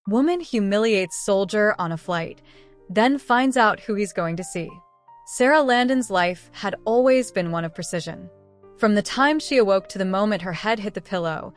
Woman humiliates soldier on a flight, then finds out who he's going to see. Sarah Landon's life had always been one of precision. From the time she awoke to the moment her head hit the pillow,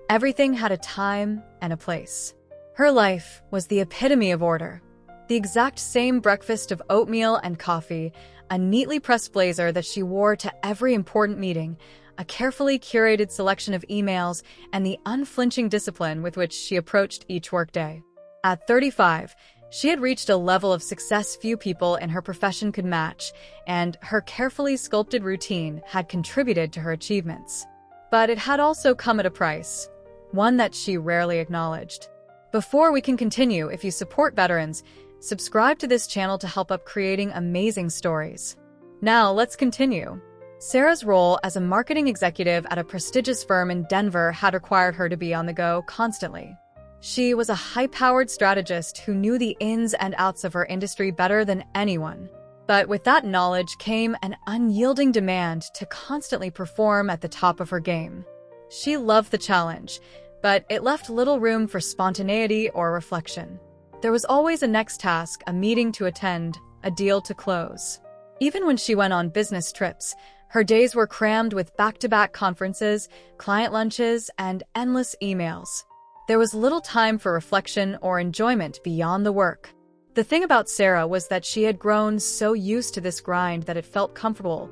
everything had a time and a place. Her life was the epitome of order. The exact same breakfast of oatmeal and coffee, a neatly pressed blazer that she wore to every important meeting, a carefully curated selection of emails, and the unflinching discipline with which she approached each workday. At 35, she had reached a level of success few people in her profession could match, and her carefully sculpted routine had contributed to her achievements. But it had also come at a price, one that she rarely acknowledged. Before we can continue, if you support veterans, subscribe to this channel to help up creating amazing stories. Now, let's continue. Sarah's role as a marketing executive at a prestigious firm in Denver had required her to be on the go constantly. She was a high-powered strategist who knew the ins and outs of her industry better than anyone. But with that knowledge came an unyielding demand to constantly perform at the top of her game. She loved the challenge, but it left little room for spontaneity or reflection. There was always a next task, a meeting to attend, a deal to close. Even when she went on business trips, her days were crammed with back-to-back conferences, client lunches, and endless emails. There was little time for reflection or enjoyment beyond the work. The thing about Sarah was that she had grown so used to this grind that it felt comfortable,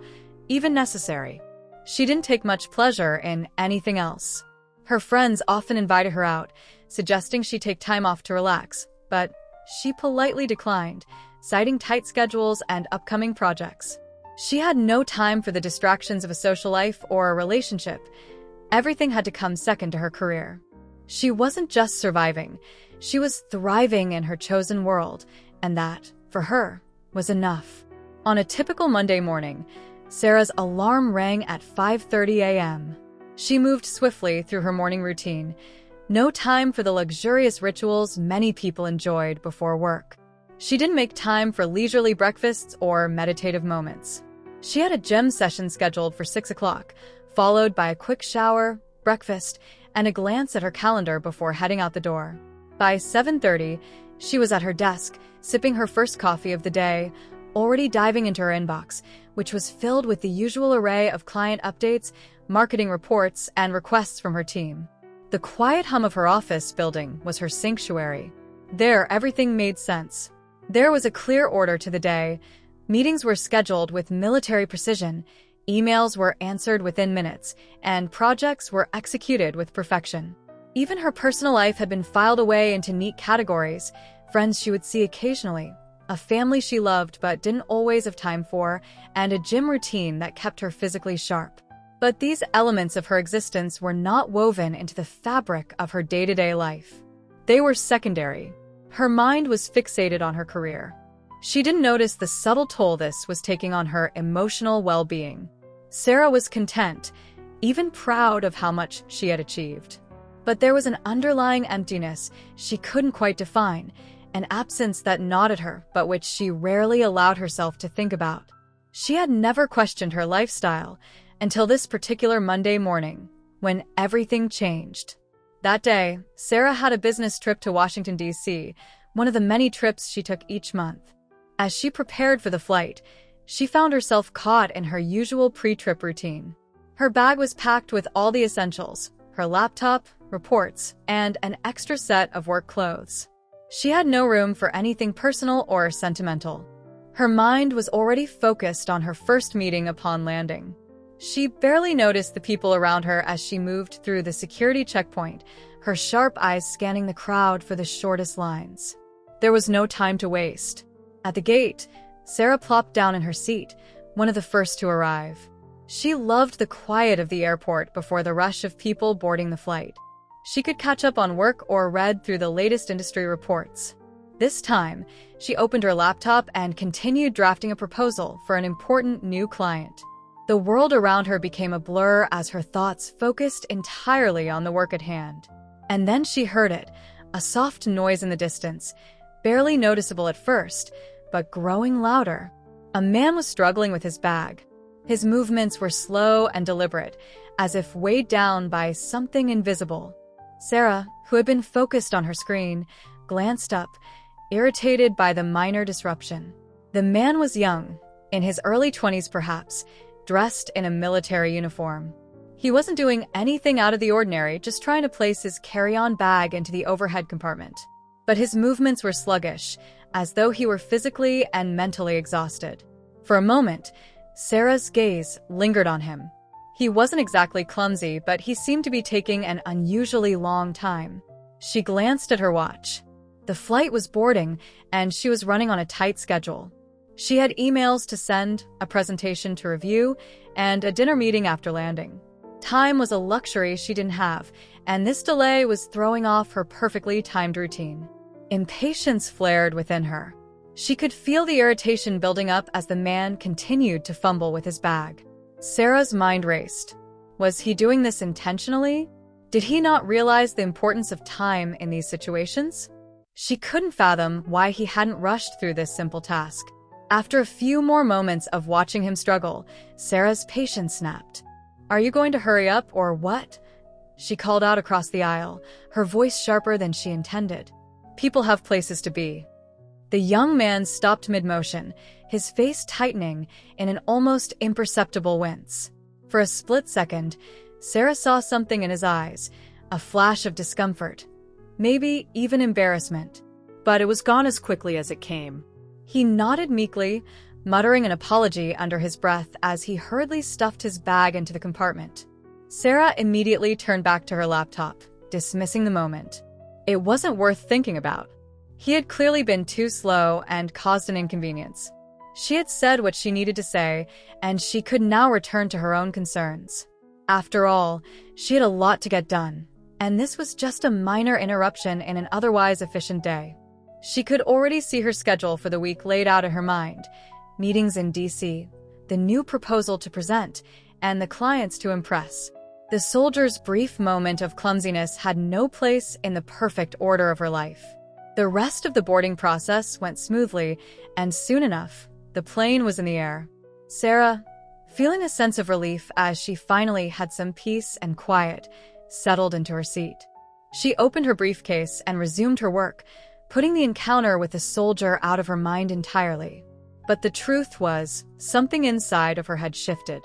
even necessary. She didn't take much pleasure in anything else. Her friends often invited her out, suggesting she take time off to relax, but she politely declined, citing tight schedules and upcoming projects. She had no time for the distractions of a social life or a relationship. Everything had to come second to her career. She wasn't just surviving, she was thriving in her chosen world, and that, for her, was enough. On a typical Monday morning, Sarah's alarm rang at 5:30 a.m. She moved swiftly through her morning routine, no time for the luxurious rituals many people enjoyed before work. She didn't make time for leisurely breakfasts or meditative moments. She had a gym session scheduled for 6 o'clock, followed by a quick shower, breakfast, and a glance at her calendar before heading out the door. By 7:30, she was at her desk, sipping her first coffee of the day, already diving into her inbox, which was filled with the usual array of client updates, marketing reports, and requests from her team. The quiet hum of her office building was her sanctuary. There, everything made sense. There was a clear order to the day. Meetings were scheduled with military precision, emails were answered within minutes, and projects were executed with perfection. Even her personal life had been filed away into neat categories: friends she would see occasionally, a family she loved but didn't always have time for, and a gym routine that kept her physically sharp. But these elements of her existence were not woven into the fabric of her day-to-day life. They were secondary. Her mind was fixated on her career. She didn't notice the subtle toll this was taking on her emotional well-being. Sarah was content, even proud of how much she had achieved. But there was an underlying emptiness she couldn't quite define, an absence that gnawed at her but which she rarely allowed herself to think about. She had never questioned her lifestyle until this particular Monday morning, when everything changed. That day, Sarah had a business trip to Washington, D.C., one of the many trips she took each month. As she prepared for the flight, she found herself caught in her usual pre-trip routine. Her bag was packed with all the essentials: her laptop, reports, and an extra set of work clothes. She had no room for anything personal or sentimental. Her mind was already focused on her first meeting upon landing. She barely noticed the people around her as she moved through the security checkpoint, her sharp eyes scanning the crowd for the shortest lines. There was no time to waste. At the gate, Sarah plopped down in her seat, one of the first to arrive. She loved the quiet of the airport before the rush of people boarding the flight. She could catch up on work or read through the latest industry reports. This time, she opened her laptop and continued drafting a proposal for an important new client. The world around her became a blur as her thoughts focused entirely on the work at hand. And then she heard it, a soft noise in the distance, barely noticeable at first, but growing louder. A man was struggling with his bag. His movements were slow and deliberate, as if weighed down by something invisible. Sarah, who had been focused on her screen, glanced up, irritated by the minor disruption. The man was young, in his early 20s perhaps, dressed in a military uniform. He wasn't doing anything out of the ordinary, just trying to place his carry-on bag into the overhead compartment. But his movements were sluggish, as though he were physically and mentally exhausted. For a moment, Sarah's gaze lingered on him. He wasn't exactly clumsy, but he seemed to be taking an unusually long time. She glanced at her watch. The flight was boarding, and she was running on a tight schedule. She had emails to send, a presentation to review, and a dinner meeting after landing. Time was a luxury she didn't have, and this delay was throwing off her perfectly timed routine. Impatience flared within her. She could feel the irritation building up as the man continued to fumble with his bag. Sarah's mind raced. Was he doing this intentionally? Did he not realize the importance of time in these situations? She couldn't fathom why he hadn't rushed through this simple task. After a few more moments of watching him struggle, Sarah's patience snapped. "Are you going to hurry up, or what?" She called out across the aisle, her voice sharper than she intended. "People have places to be." The young man stopped mid-motion, his face tightening in an almost imperceptible wince. For a split second, Sarah saw something in his eyes, a flash of discomfort, maybe even embarrassment. But it was gone as quickly as it came. He nodded meekly, muttering an apology under his breath as he hurriedly stuffed his bag into the compartment. Sarah immediately turned back to her laptop, dismissing the moment. It wasn't worth thinking about. He had clearly been too slow and caused an inconvenience. She had said what she needed to say, and she could now return to her own concerns. After all, she had a lot to get done, and this was just a minor interruption in an otherwise efficient day. She could already see her schedule for the week laid out in her mind: meetings in DC, the new proposal to present, and the clients to impress. The soldier's brief moment of clumsiness had no place in the perfect order of her life. The rest of the boarding process went smoothly, and soon enough, the plane was in the air. Sarah, feeling a sense of relief as she finally had some peace and quiet, settled into her seat. She opened her briefcase and resumed her work, putting the encounter with the soldier out of her mind entirely. But the truth was, something inside of her had shifted.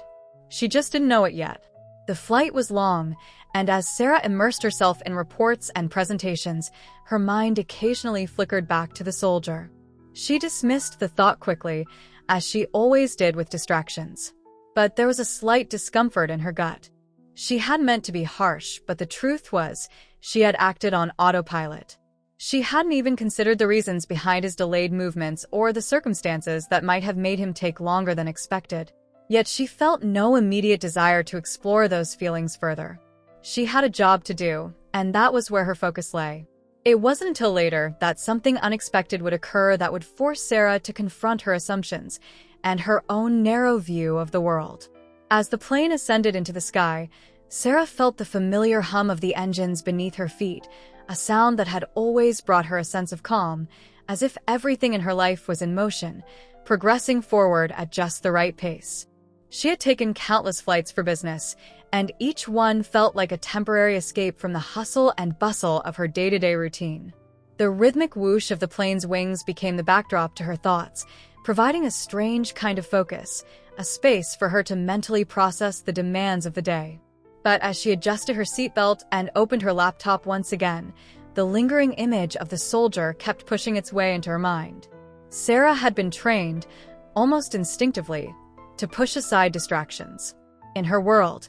She just didn't know it yet. The flight was long, and as Sarah immersed herself in reports and presentations, her mind occasionally flickered back to the soldier. She dismissed the thought quickly, as she always did with distractions. But there was a slight discomfort in her gut. She hadn't meant to be harsh, but the truth was, she had acted on autopilot. She hadn't even considered the reasons behind his delayed movements or the circumstances that might have made him take longer than expected. Yet she felt no immediate desire to explore those feelings further. She had a job to do, and that was where her focus lay. It wasn't until later that something unexpected would occur that would force Sarah to confront her assumptions and her own narrow view of the world. As the plane ascended into the sky, Sarah felt the familiar hum of the engines beneath her feet, a sound that had always brought her a sense of calm, as if everything in her life was in motion, progressing forward at just the right pace. She had taken countless flights for business, and each one felt like a temporary escape from the hustle and bustle of her day-to-day routine. The rhythmic whoosh of the plane's wings became the backdrop to her thoughts, providing a strange kind of focus, a space for her to mentally process the demands of the day. But as she adjusted her seatbelt and opened her laptop once again, the lingering image of the soldier kept pushing its way into her mind. Sarah had been trained, almost instinctively, to push aside distractions. In her world,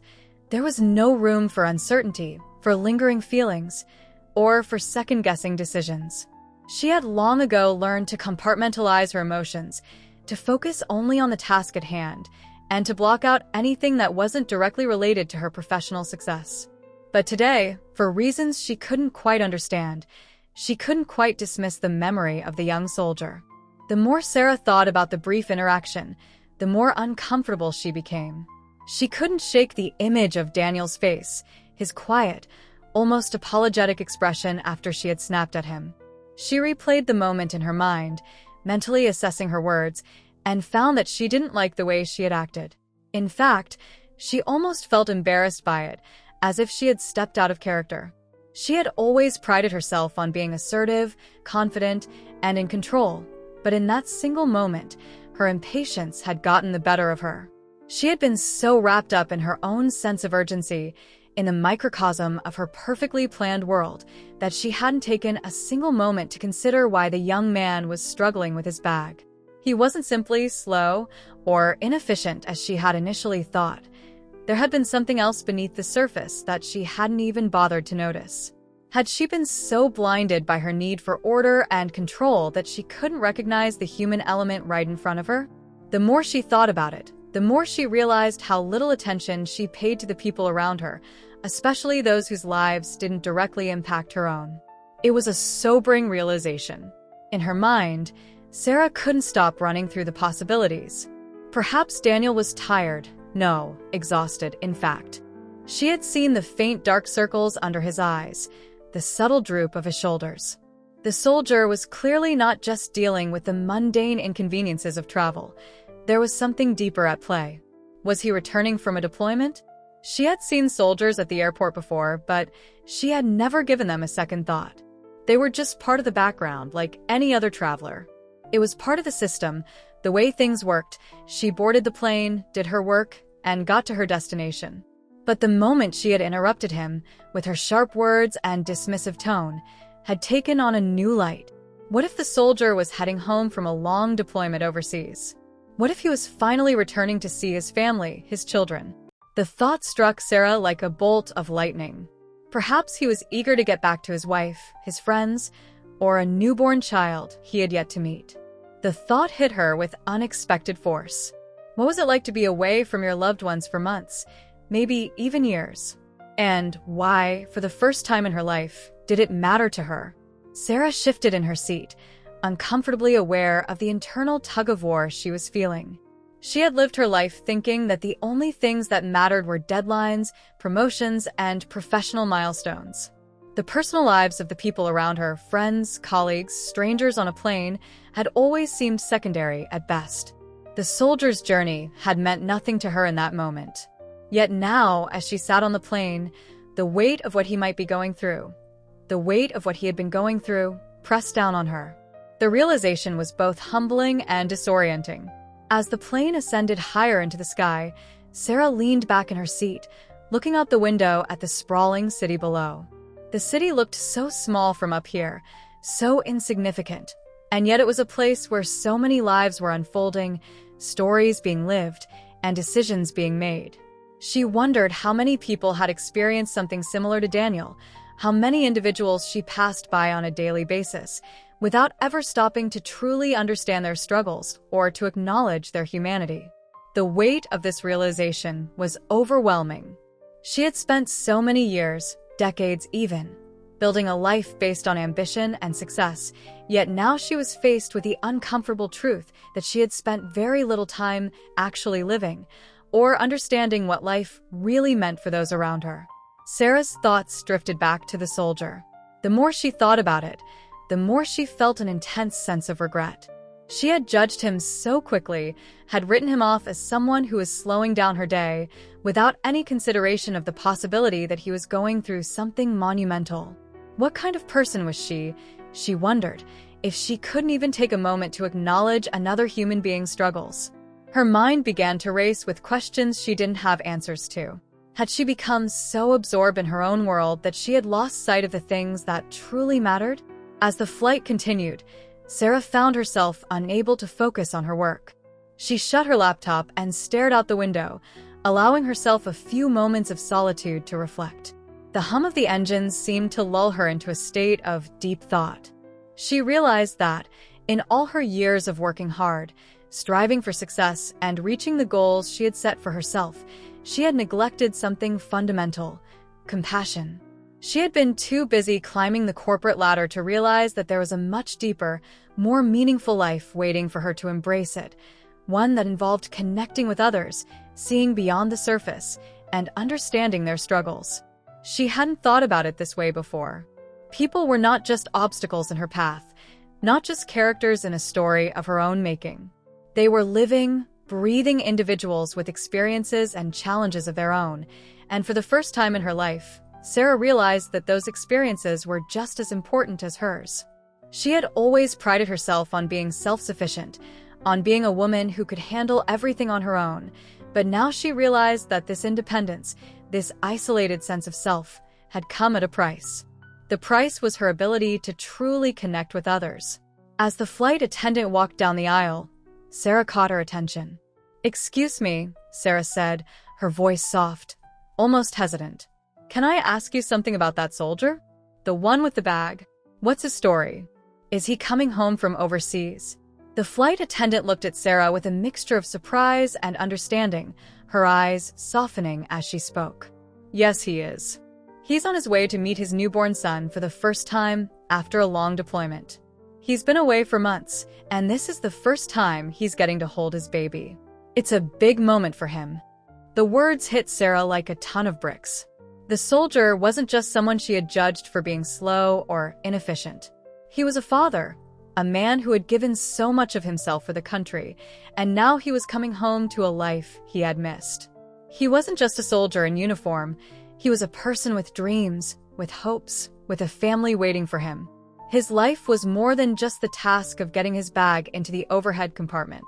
there was no room for uncertainty, for lingering feelings, or for second-guessing decisions. She had long ago learned to compartmentalize her emotions, to focus only on the task at hand, and to block out anything that wasn't directly related to her professional success. But today, for reasons she couldn't quite understand, she couldn't quite dismiss the memory of the young soldier. The more Sarah thought about the brief interaction, the more uncomfortable she became. She couldn't shake the image of Daniel's face, his quiet, almost apologetic expression after she had snapped at him. She replayed the moment in her mind, mentally assessing her words, and found that she didn't like the way she had acted. In fact, she almost felt embarrassed by it, as if she had stepped out of character. She had always prided herself on being assertive, confident, and in control, but in that single moment, her impatience had gotten the better of her. She had been so wrapped up in her own sense of urgency, in the microcosm of her perfectly planned world, that she hadn't taken a single moment to consider why the young man was struggling with his bag. He wasn't simply slow or inefficient as she had initially thought. There had been something else beneath the surface that she hadn't even bothered to notice. Had she been so blinded by her need for order and control that she couldn't recognize the human element right in front of her? The more she thought about it, the more she realized how little attention she paid to the people around her, especially those whose lives didn't directly impact her own. It was a sobering realization. In her mind, Sarah couldn't stop running through the possibilities. Perhaps Daniel was tired. No, exhausted, in fact. She had seen the faint dark circles under his eyes, the subtle droop of his shoulders. The soldier was clearly not just dealing with the mundane inconveniences of travel. There was something deeper at play. Was he returning from a deployment? She had seen soldiers at the airport before, but she had never given them a second thought. They were just part of the background, like any other traveler. It was part of the system, the way things worked. She boarded the plane, did her work, and got to her destination. But the moment she had interrupted him, with her sharp words and dismissive tone, had taken on a new light. What if the soldier was heading home from a long deployment overseas? What if he was finally returning to see his family, his children? The thought struck Sarah like a bolt of lightning. Perhaps he was eager to get back to his wife, his friends, or a newborn child he had yet to meet. The thought hit her with unexpected force. What was it like to be away from your loved ones for months, maybe even years? And why, for the first time in her life, did it matter to her? Sarah shifted in her seat, uncomfortably aware of the internal tug-of-war she was feeling. She had lived her life thinking that the only things that mattered were deadlines, promotions, and professional milestones. The personal lives of the people around her, friends, colleagues, strangers on a plane, had always seemed secondary at best. The soldier's journey had meant nothing to her in that moment. Yet now, as she sat on the plane, the weight of what he might be going through, the weight of what he had been going through, pressed down on her. The realization was both humbling and disorienting. As the plane ascended higher into the sky, Sarah leaned back in her seat, looking out the window at the sprawling city below. The city looked so small from up here, so insignificant, and yet it was a place where so many lives were unfolding, stories being lived, and decisions being made. She wondered how many people had experienced something similar to Daniel, how many individuals she passed by on a daily basis, without ever stopping to truly understand their struggles or to acknowledge their humanity. The weight of this realization was overwhelming. She had spent so many years, decades even, building a life based on ambition and success, yet now she was faced with the uncomfortable truth that she had spent very little time actually living, or understanding what life really meant for those around her. Sarah's thoughts drifted back to the soldier. The more she thought about it, the more she felt an intense sense of regret. She had judged him so quickly, had written him off as someone who was slowing down her day, without any consideration of the possibility that he was going through something monumental. What kind of person was she? She wondered, if she couldn't even take a moment to acknowledge another human being's struggles. Her mind began to race with questions she didn't have answers to. Had she become so absorbed in her own world that she had lost sight of the things that truly mattered? As the flight continued, Sarah found herself unable to focus on her work. She shut her laptop and stared out the window, allowing herself a few moments of solitude to reflect. The hum of the engines seemed to lull her into a state of deep thought. She realized that, in all her years of working hard, striving for success, and reaching the goals she had set for herself, she had neglected something fundamental: compassion. She had been too busy climbing the corporate ladder to realize that there was a much deeper, more meaningful life waiting for her to embrace it, one that involved connecting with others, seeing beyond the surface, and understanding their struggles. She hadn't thought about it this way before. People were not just obstacles in her path, not just characters in a story of her own making. They were living, breathing individuals with experiences and challenges of their own, and for the first time in her life, Sarah realized that those experiences were just as important as hers. She had always prided herself on being self-sufficient, on being a woman who could handle everything on her own, but now she realized that this independence, this isolated sense of self, had come at a price. The price was her ability to truly connect with others. As the flight attendant walked down the aisle, Sarah caught her attention. "Excuse me," Sarah said, her voice soft, almost hesitant. "Can I ask you something about that soldier? The one with the bag. What's his story? Is he coming home from overseas?" The flight attendant looked at Sarah with a mixture of surprise and understanding, her eyes softening as she spoke. "Yes, he is. He's on his way to meet his newborn son for the first time after a long deployment. He's been away for months, and this is the first time he's getting to hold his baby. It's a big moment for him." The words hit Sarah like a ton of bricks. The soldier wasn't just someone she had judged for being slow or inefficient. He was a father, a man who had given so much of himself for the country, and now he was coming home to a life he had missed. He wasn't just a soldier in uniform. He was a person with dreams, with hopes, with a family waiting for him. His life was more than just the task of getting his bag into the overhead compartment.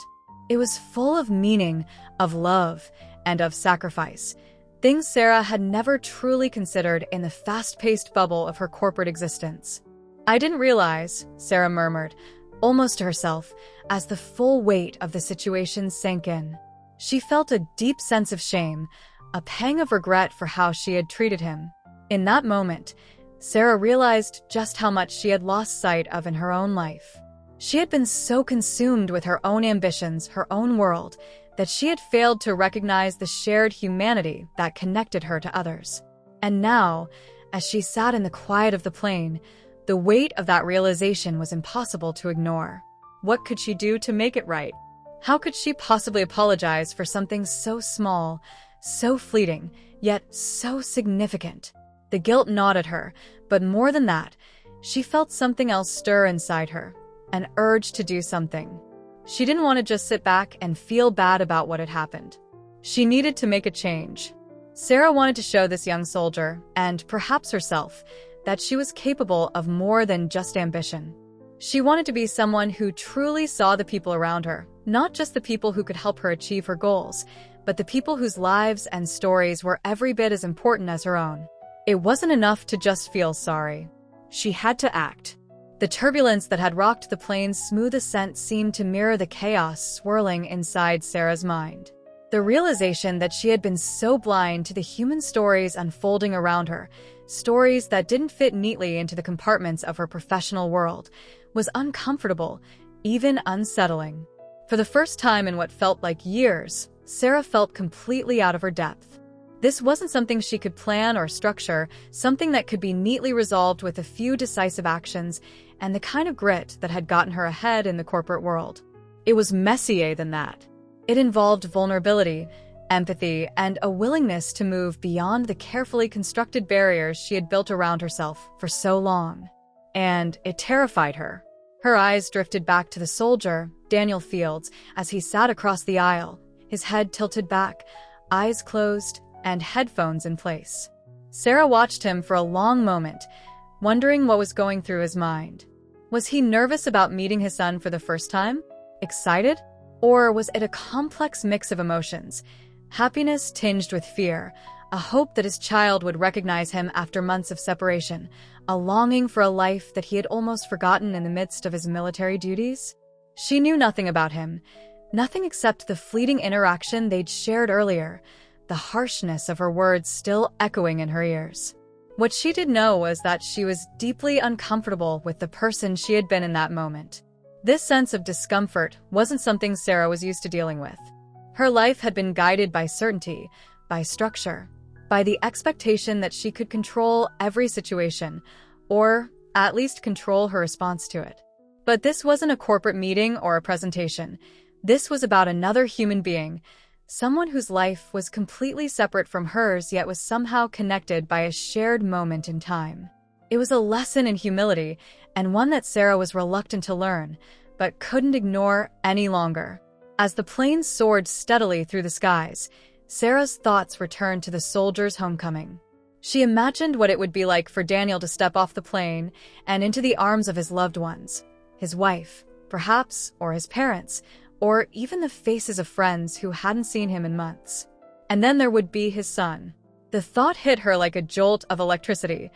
It was full of meaning, of love, and of sacrifice, things Sarah had never truly considered in the fast-paced bubble of her corporate existence. "I didn't realize," Sarah murmured, almost to herself, as the full weight of the situation sank in. She felt a deep sense of shame, a pang of regret for how she had treated him. In that moment, Sarah realized just how much she had lost sight of in her own life. She had been so consumed with her own ambitions, her own world, that she had failed to recognize the shared humanity that connected her to others. And now, as she sat in the quiet of the plane, the weight of that realization was impossible to ignore. What could she do to make it right? How could she possibly apologize for something so small, so fleeting, yet so significant? The guilt gnawed at her, but more than that, she felt something else stir inside her, an urge to do something. She didn't want to just sit back and feel bad about what had happened. She needed to make a change. Sarah wanted to show this young soldier, and perhaps herself, that she was capable of more than just ambition. She wanted to be someone who truly saw the people around her, not just the people who could help her achieve her goals, but the people whose lives and stories were every bit as important as her own. It wasn't enough to just feel sorry. She had to act. The turbulence that had rocked the plane's smooth ascent seemed to mirror the chaos swirling inside Sarah's mind. The realization that she had been so blind to the human stories unfolding around her, stories that didn't fit neatly into the compartments of her professional world, was uncomfortable, even unsettling. For the first time in what felt like years, Sarah felt completely out of her depth. This wasn't something she could plan or structure, something that could be neatly resolved with a few decisive actions and the kind of grit that had gotten her ahead in the corporate world. It was messier than that. It involved vulnerability, empathy, and a willingness to move beyond the carefully constructed barriers she had built around herself for so long. And it terrified her. Her eyes drifted back to the soldier, Daniel Fields, as he sat across the aisle, his head tilted back, eyes closed, and headphones in place. Sarah watched him for a long moment, wondering what was going through his mind. Was he nervous about meeting his son for the first time? Excited? Or was it a complex mix of emotions? Happiness tinged with fear, a hope that his child would recognize him after months of separation, a longing for a life that he had almost forgotten in the midst of his military duties? She knew nothing about him, nothing except the fleeting interaction they'd shared earlier, the harshness of her words still echoing in her ears. What she did know was that she was deeply uncomfortable with the person she had been in that moment. This sense of discomfort wasn't something Sarah was used to dealing with. Her life had been guided by certainty, by structure, by the expectation that she could control every situation, or at least control her response to it. But this wasn't a corporate meeting or a presentation. This was about another human being, someone whose life was completely separate from hers yet was somehow connected by a shared moment in time. It was a lesson in humility, and one that Sarah was reluctant to learn, but couldn't ignore any longer. As the plane soared steadily through the skies, Sarah's thoughts returned to the soldier's homecoming. She imagined what it would be like for Daniel to step off the plane and into the arms of his loved ones, his wife, perhaps, or his parents, or even the faces of friends who hadn't seen him in months. And then there would be his son. The thought hit her like a jolt of electricity.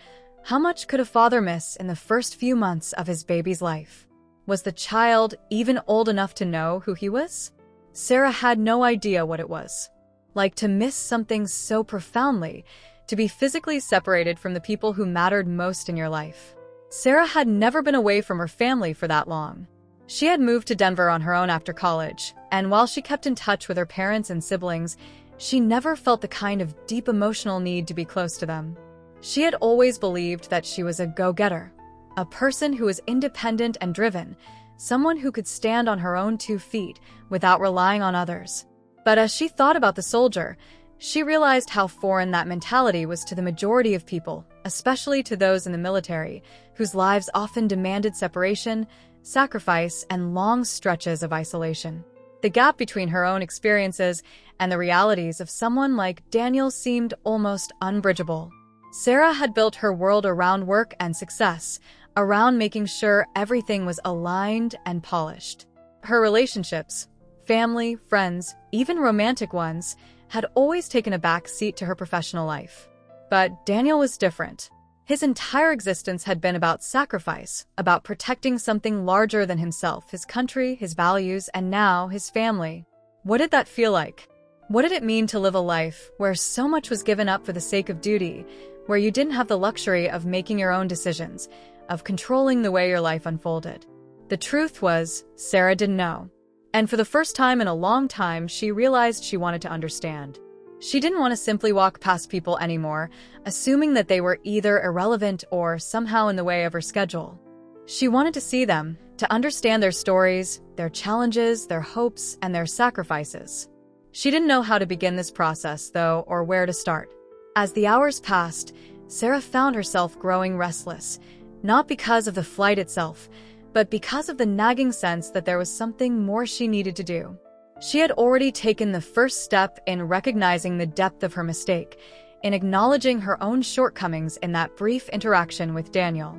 How much could a father miss in the first few months of his baby's life? Was the child even old enough to know who he was? Sarah had no idea what it was. Like to miss something so profoundly, to be physically separated from the people who mattered most in your life. Sarah had never been away from her family for that long. She had moved to Denver on her own after college, and while she kept in touch with her parents and siblings, she never felt the kind of deep emotional need to be close to them. She had always believed that she was a go-getter, a person who was independent and driven, someone who could stand on her own 2 feet without relying on others. But as she thought about the soldier, she realized how foreign that mentality was to the majority of people, especially to those in the military, whose lives often demanded separation, sacrifice, and long stretches of isolation. The gap between her own experiences and the realities of someone like Daniel seemed almost unbridgeable. Sarah had built her world around work and success, around making sure everything was aligned and polished. Her relationships, family, friends, even romantic ones, had always taken a back seat to her professional life. But Daniel was different. His entire existence had been about sacrifice, about protecting something larger than himself, his country, his values, and now his family. What did that feel like? What did it mean to live a life where so much was given up for the sake of duty, where you didn't have the luxury of making your own decisions, of controlling the way your life unfolded? The truth was, Sarah didn't know. And for the first time in a long time, she realized she wanted to understand. She didn't want to simply walk past people anymore, assuming that they were either irrelevant or somehow in the way of her schedule. She wanted to see them, to understand their stories, their challenges, their hopes, and their sacrifices. She didn't know how to begin this process, though, or where to start. As the hours passed, Sarah found herself growing restless, not because of the flight itself, but because of the nagging sense that there was something more she needed to do. She had already taken the first step in recognizing the depth of her mistake, in acknowledging her own shortcomings in that brief interaction with Daniel.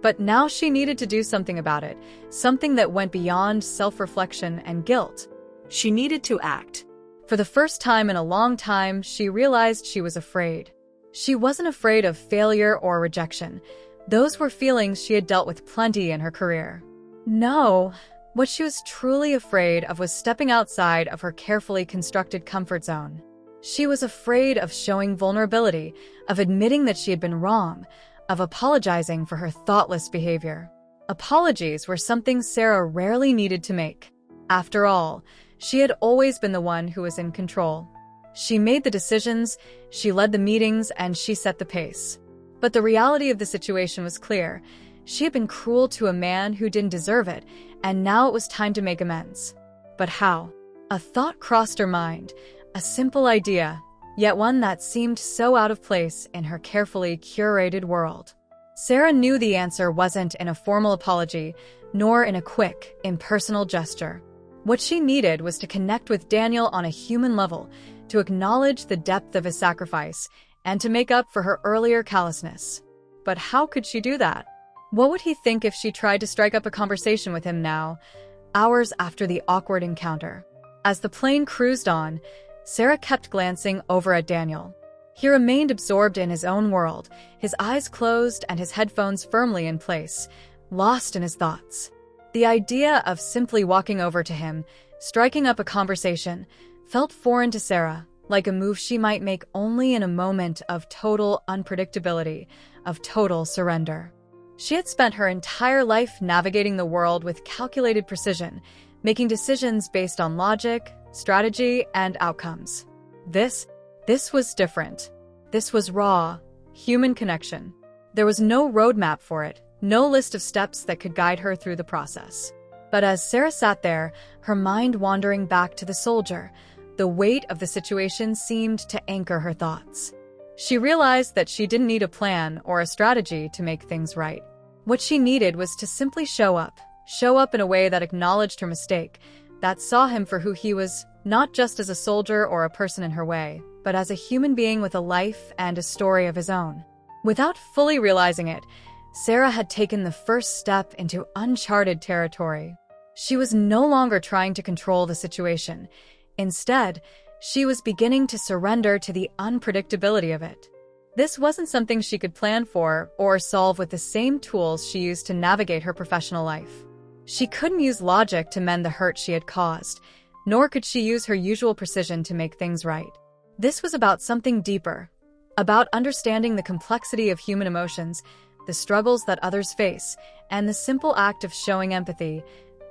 But now she needed to do something about it, something that went beyond self-reflection and guilt. She needed to act. For the first time in a long time, she realized she was afraid. She wasn't afraid of failure or rejection. Those were feelings she had dealt with plenty in her career. No. What she was truly afraid of was stepping outside of her carefully constructed comfort zone. She was afraid of showing vulnerability, of admitting that she had been wrong, of apologizing for her thoughtless behavior. Apologies were something Sarah rarely needed to make. After all, she had always been the one who was in control. She made the decisions, she led the meetings, and she set the pace. But the reality of the situation was clear. She had been cruel to a man who didn't deserve it, and now it was time to make amends. But how? A thought crossed her mind, a simple idea, yet one that seemed so out of place in her carefully curated world. Sarah knew the answer wasn't in a formal apology, nor in a quick, impersonal gesture. What she needed was to connect with Daniel on a human level, to acknowledge the depth of his sacrifice, and to make up for her earlier callousness. But how could she do that? What would he think if she tried to strike up a conversation with him now, hours after the awkward encounter? As the plane cruised on, Sarah kept glancing over at Daniel. He remained absorbed in his own world, his eyes closed and his headphones firmly in place, lost in his thoughts. The idea of simply walking over to him, striking up a conversation, felt foreign to Sarah, like a move she might make only in a moment of total unpredictability, of total surrender. She had spent her entire life navigating the world with calculated precision, making decisions based on logic, strategy, and outcomes. This was different. This was raw, human connection. There was no roadmap for it, no list of steps that could guide her through the process. But as Sarah sat there, her mind wandering back to the soldier, the weight of the situation seemed to anchor her thoughts. She realized that she didn't need a plan or a strategy to make things right. What she needed was to simply show up in a way that acknowledged her mistake, that saw him for who he was not just as a soldier or a person in her way, but as a human being with a life and a story of his own. Without fully realizing it, Sarah had taken the first step into uncharted territory. She was no longer trying to control the situation. Instead, she was beginning to surrender to the unpredictability of it. This wasn't something she could plan for or solve with the same tools she used to navigate her professional life. She couldn't use logic to mend the hurt she had caused, nor could she use her usual precision to make things right. This was about something deeper, about understanding the complexity of human emotions, the struggles that others face, and the simple act of showing empathy,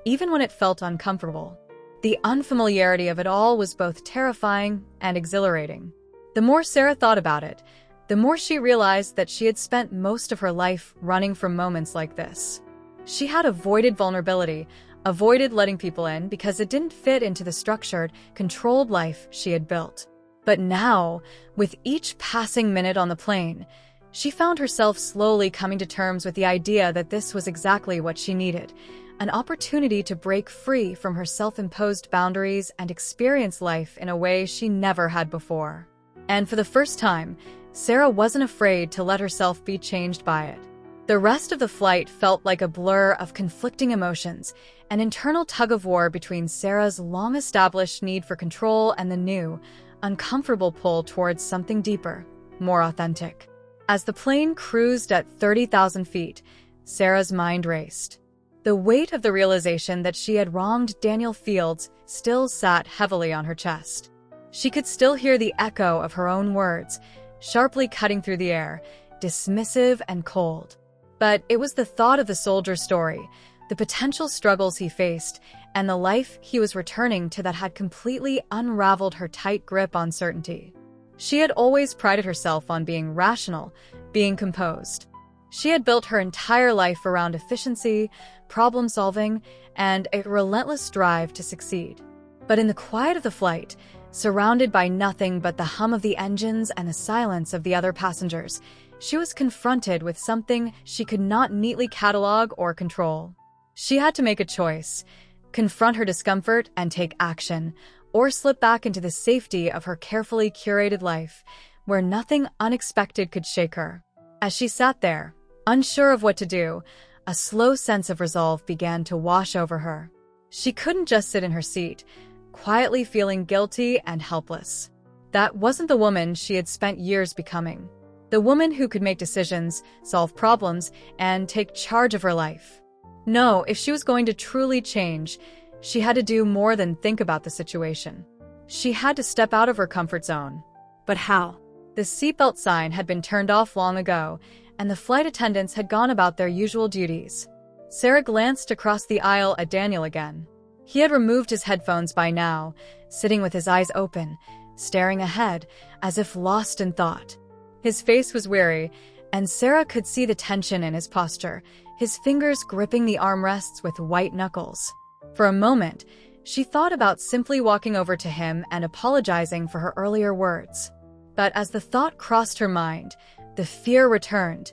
even when it felt uncomfortable. The unfamiliarity of it all was both terrifying and exhilarating. The more Sarah thought about it, the more she realized that she had spent most of her life running from moments like this. She had avoided vulnerability, avoided letting people in because it didn't fit into the structured, controlled life she had built. But now, with each passing minute on the plane, she found herself slowly coming to terms with the idea that this was exactly what she needed, an opportunity to break free from her self-imposed boundaries and experience life in a way she never had before. And for the first time, Sarah wasn't afraid to let herself be changed by it. The rest of the flight felt like a blur of conflicting emotions, an internal tug-of-war between Sarah's long-established need for control and the new, uncomfortable pull towards something deeper, more authentic. As the plane cruised at 30,000 feet, Sarah's mind raced. The weight of the realization that she had wronged Daniel Fields still sat heavily on her chest. She could still hear the echo of her own words, sharply cutting through the air, dismissive and cold. But it was the thought of the soldier's story, the potential struggles he faced, and the life he was returning to that had completely unraveled her tight grip on certainty. She had always prided herself on being rational, being composed. She had built her entire life around efficiency, problem-solving, and a relentless drive to succeed. But in the quiet of the flight, surrounded by nothing but the hum of the engines and the silence of the other passengers, she was confronted with something she could not neatly catalog or control. She had to make a choice: confront her discomfort and take action, or slip back into the safety of her carefully curated life, where nothing unexpected could shake her. As she sat there, unsure of what to do, a slow sense of resolve began to wash over her. She couldn't just sit in her seat, quietly feeling guilty and helpless. That wasn't the woman she had spent years becoming. The woman who could make decisions, solve problems, and take charge of her life. No, if she was going to truly change, she had to do more than think about the situation. She had to step out of her comfort zone. But how? The seatbelt sign had been turned off long ago, and the flight attendants had gone about their usual duties. Sarah glanced across the aisle at Daniel again. He had removed his headphones by now, sitting with his eyes open, staring ahead, as if lost in thought. His face was weary, and Sarah could see the tension in his posture, his fingers gripping the armrests with white knuckles. For a moment, she thought about simply walking over to him and apologizing for her earlier words. But as the thought crossed her mind, the fear returned.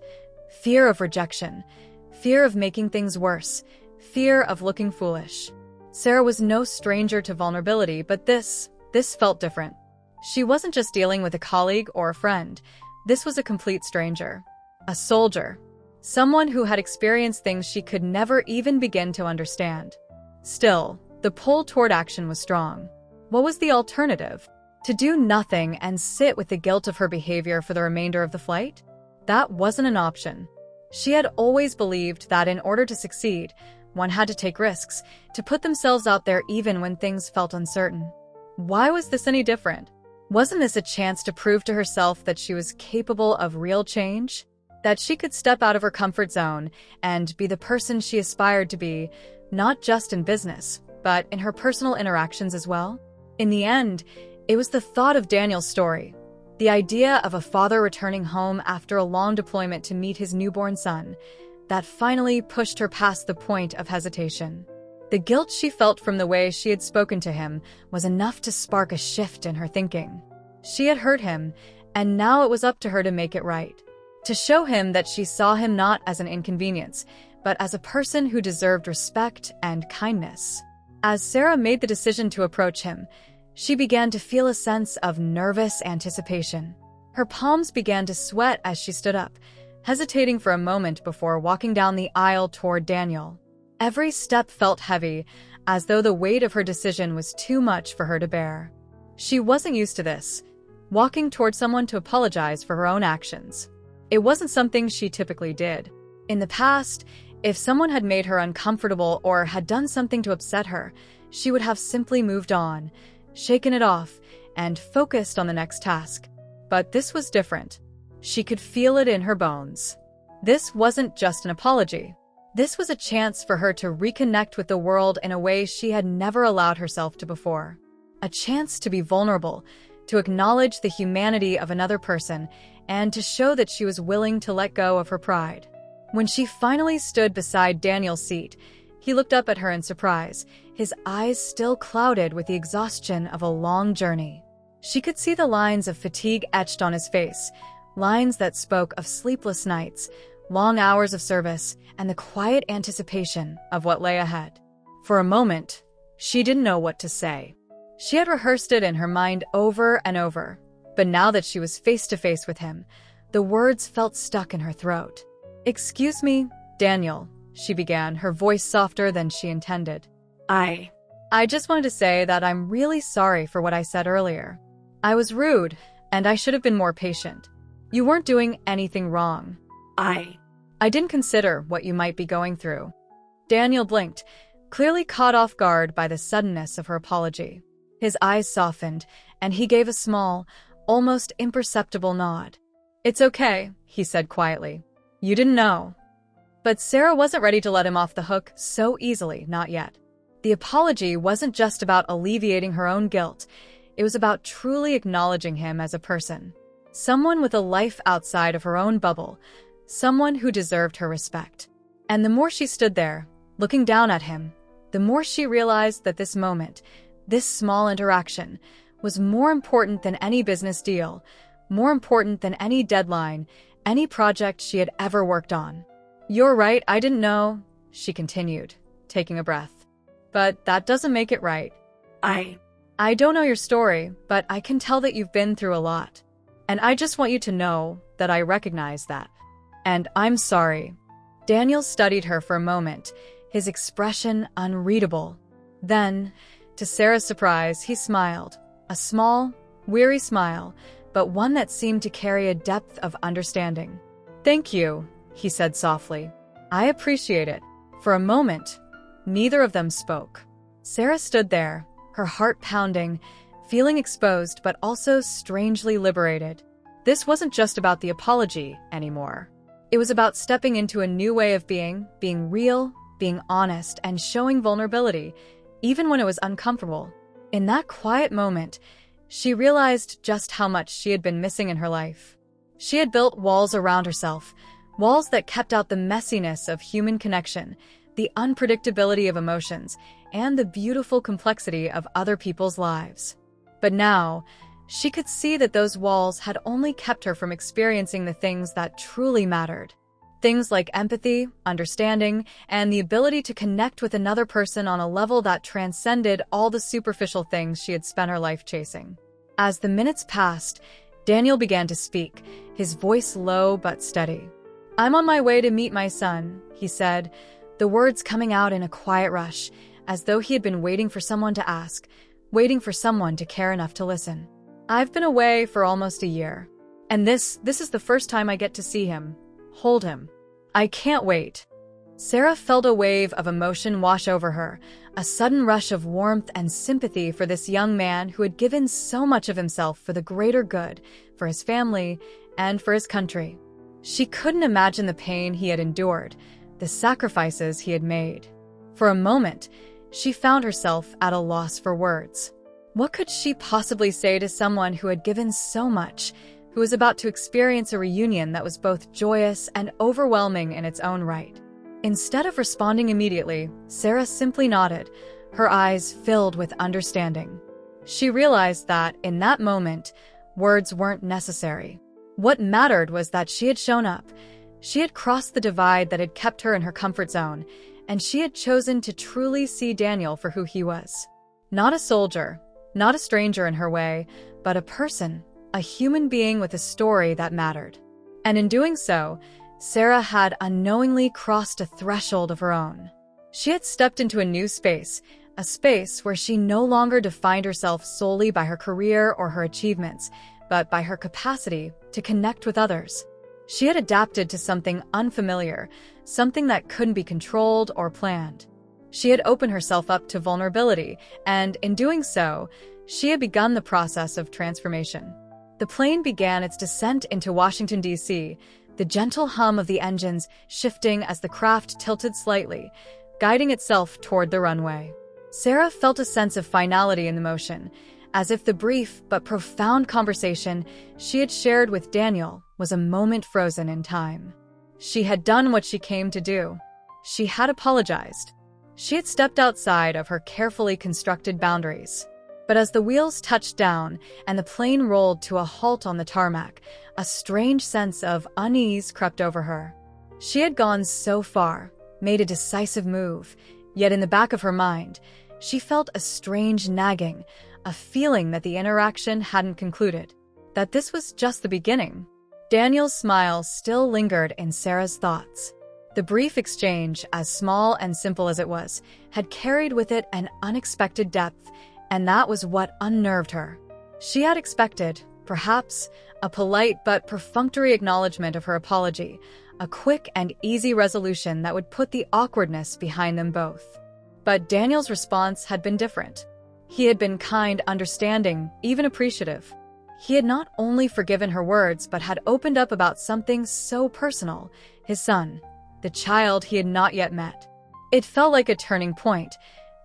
Fear of rejection, fear of making things worse, fear of looking foolish. Sarah was no stranger to vulnerability, but this felt different. She wasn't just dealing with a colleague or a friend. This was a complete stranger. A soldier. Someone who had experienced things she could never even begin to understand. Still, the pull toward action was strong. What was the alternative? To do nothing and sit with the guilt of her behavior for the remainder of the flight? That wasn't an option. She had always believed that in order to succeed, one had to take risks, to put themselves out there even when things felt uncertain. Why was this any different? Wasn't this a chance to prove to herself that she was capable of real change? That she could step out of her comfort zone and be the person she aspired to be, not just in business, but in her personal interactions as well? In the end, it was the thought of Daniel's story, the idea of a father returning home after a long deployment to meet his newborn son, that finally pushed her past the point of hesitation. The guilt she felt from the way she had spoken to him was enough to spark a shift in her thinking. She had hurt him, and now it was up to her to make it right. To show him that she saw him not as an inconvenience, but as a person who deserved respect and kindness. As Sarah made the decision to approach him, She began to feel a sense of nervous anticipation. Her palms began to sweat as she stood up, hesitating for a moment before walking down the aisle toward Daniel. Every step felt heavy, as though the weight of her decision was too much for her to bear. She wasn't used to this, walking toward someone to apologize for her own actions. It wasn't something she typically did. In the past, if someone had made her uncomfortable or had done something to upset her, she would have simply moved on, shaken it off, and focused on the next task. But this was different. She could feel it in her bones. This wasn't just an apology. This was a chance for her to reconnect with the world in a way she had never allowed herself to before. A chance to be vulnerable, to acknowledge the humanity of another person, and to show that she was willing to let go of her pride. When she finally stood beside Daniel's seat, he looked up at her in surprise, his eyes still clouded with the exhaustion of a long journey. She could see the lines of fatigue etched on his face, lines that spoke of sleepless nights, long hours of service, and the quiet anticipation of what lay ahead. For a moment, she didn't know what to say. She had rehearsed it in her mind over and over, but now that she was face to face with him, the words felt stuck in her throat. "Excuse me, Daniel," she began, her voice softer than she intended. I just wanted to say that I'm really sorry for what I said earlier. I was rude, and I should have been more patient. You weren't doing anything wrong. I didn't consider what you might be going through." Daniel blinked, clearly caught off guard by the suddenness of her apology. His eyes softened, and he gave a small, almost imperceptible nod. "It's okay," he said quietly. "You didn't know." But Sarah wasn't ready to let him off the hook so easily, not yet. The apology wasn't just about alleviating her own guilt. It was about truly acknowledging him as a person. Someone with a life outside of her own bubble. Someone who deserved her respect. And the more she stood there, looking down at him, the more she realized that this moment, this small interaction, was more important than any business deal, more important than any deadline, any project she had ever worked on. "You're right, I didn't know," she continued, taking a breath. "But that doesn't make it right. I don't know your story, but I can tell that you've been through a lot. And I just want you to know that I recognize that. And I'm sorry." Daniel studied her for a moment, his expression unreadable. Then, to Sarah's surprise, he smiled. A small, weary smile, but one that seemed to carry a depth of understanding. "Thank you," he said softly. "I appreciate it." For a moment, neither of them spoke. Sarah stood there, her heart pounding, feeling exposed but also strangely liberated. This wasn't just about the apology anymore. It was about stepping into a new way of being real, being honest, and showing vulnerability, even when it was uncomfortable. In that quiet moment, she realized just how much she had been missing in her life. She had built walls around herself, walls that kept out the messiness of human connection, the unpredictability of emotions, and the beautiful complexity of other people's lives. But now, she could see that those walls had only kept her from experiencing the things that truly mattered. Things like empathy, understanding, and the ability to connect with another person on a level that transcended all the superficial things she had spent her life chasing. As the minutes passed, Daniel began to speak, his voice low but steady. "I'm on my way to meet my son," he said, the words coming out in a quiet rush, as though he had been waiting for someone to ask, waiting for someone to care enough to listen. "I've been away for almost a year, and this is the first time I get to see him, hold him. I can't wait." Sarah felt a wave of emotion wash over her, a sudden rush of warmth and sympathy for this young man who had given so much of himself for the greater good, for his family, and for his country. She couldn't imagine the pain he had endured, the sacrifices he had made. For a moment, she found herself at a loss for words. What could she possibly say to someone who had given so much, who was about to experience a reunion that was both joyous and overwhelming in its own right? Instead of responding immediately, Sarah simply nodded, her eyes filled with understanding. She realized that, in that moment, words weren't necessary. What mattered was that she had shown up. She had crossed the divide that had kept her in her comfort zone, and she had chosen to truly see Daniel for who he was. Not a soldier, Not a stranger in her way, but a person, a human being with a story that mattered. And in doing so, Sarah had unknowingly crossed a threshold of her own. She had stepped into a new space, a space where she no longer defined herself solely by her career or her achievements, but by her capacity to connect with others. She had adapted to something unfamiliar, something that couldn't be controlled or planned. She had opened herself up to vulnerability, and in doing so, she had begun the process of transformation. The plane began its descent into Washington, D.C., the gentle hum of the engines shifting as the craft tilted slightly, guiding itself toward the runway. Sarah felt a sense of finality in the motion, as if the brief but profound conversation she had shared with Daniel was a moment frozen in time. She had done what she came to do. She had apologized. She had stepped outside of her carefully constructed boundaries. But as the wheels touched down and the plane rolled to a halt on the tarmac, a strange sense of unease crept over her. She had gone so far, made a decisive move, yet in the back of her mind, she felt a strange nagging, a feeling that the interaction hadn't concluded, that this was just the beginning. Daniel's smile still lingered in Sarah's thoughts. The brief exchange, as small and simple as it was, had carried with it an unexpected depth, and that was what unnerved her. She had expected, perhaps, a polite but perfunctory acknowledgement of her apology, a quick and easy resolution that would put the awkwardness behind them both. But Daniel's response had been different. He had been kind, understanding, even appreciative. He had not only forgiven her words, but had opened up about something so personal, his son, the child he had not yet met. It felt like a turning point,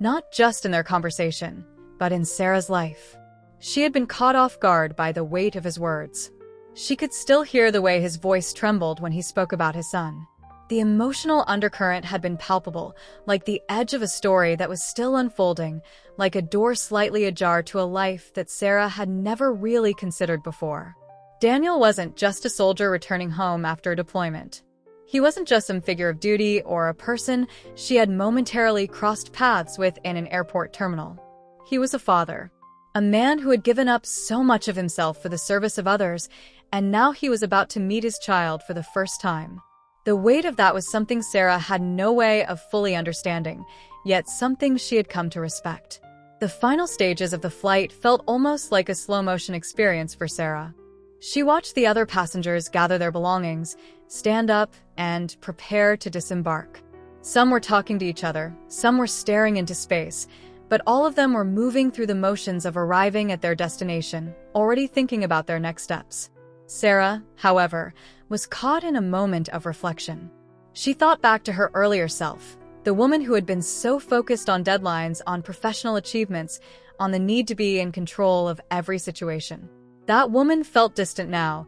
not just in their conversation, but in Sarah's life. She had been caught off guard by the weight of his words. She could still hear the way his voice trembled when he spoke about his son. The emotional undercurrent had been palpable, like the edge of a story that was still unfolding, like a door slightly ajar to a life that Sarah had never really considered before. Daniel wasn't just a soldier returning home after a deployment. He wasn't just some figure of duty or a person she had momentarily crossed paths with in an airport terminal. He was a father, a man who had given up so much of himself for the service of others, and now he was about to meet his child for the first time. The weight of that was something Sarah had no way of fully understanding, yet something she had come to respect. The final stages of the flight felt almost like a slow-motion experience for Sarah. She watched the other passengers gather their belongings, stand up, and prepare to disembark. Some were talking to each other, some were staring into space, but all of them were moving through the motions of arriving at their destination, already thinking about their next steps. Sarah, however, was caught in a moment of reflection. She thought back to her earlier self, the woman who had been so focused on deadlines, on professional achievements, on the need to be in control of every situation. That woman felt distant now,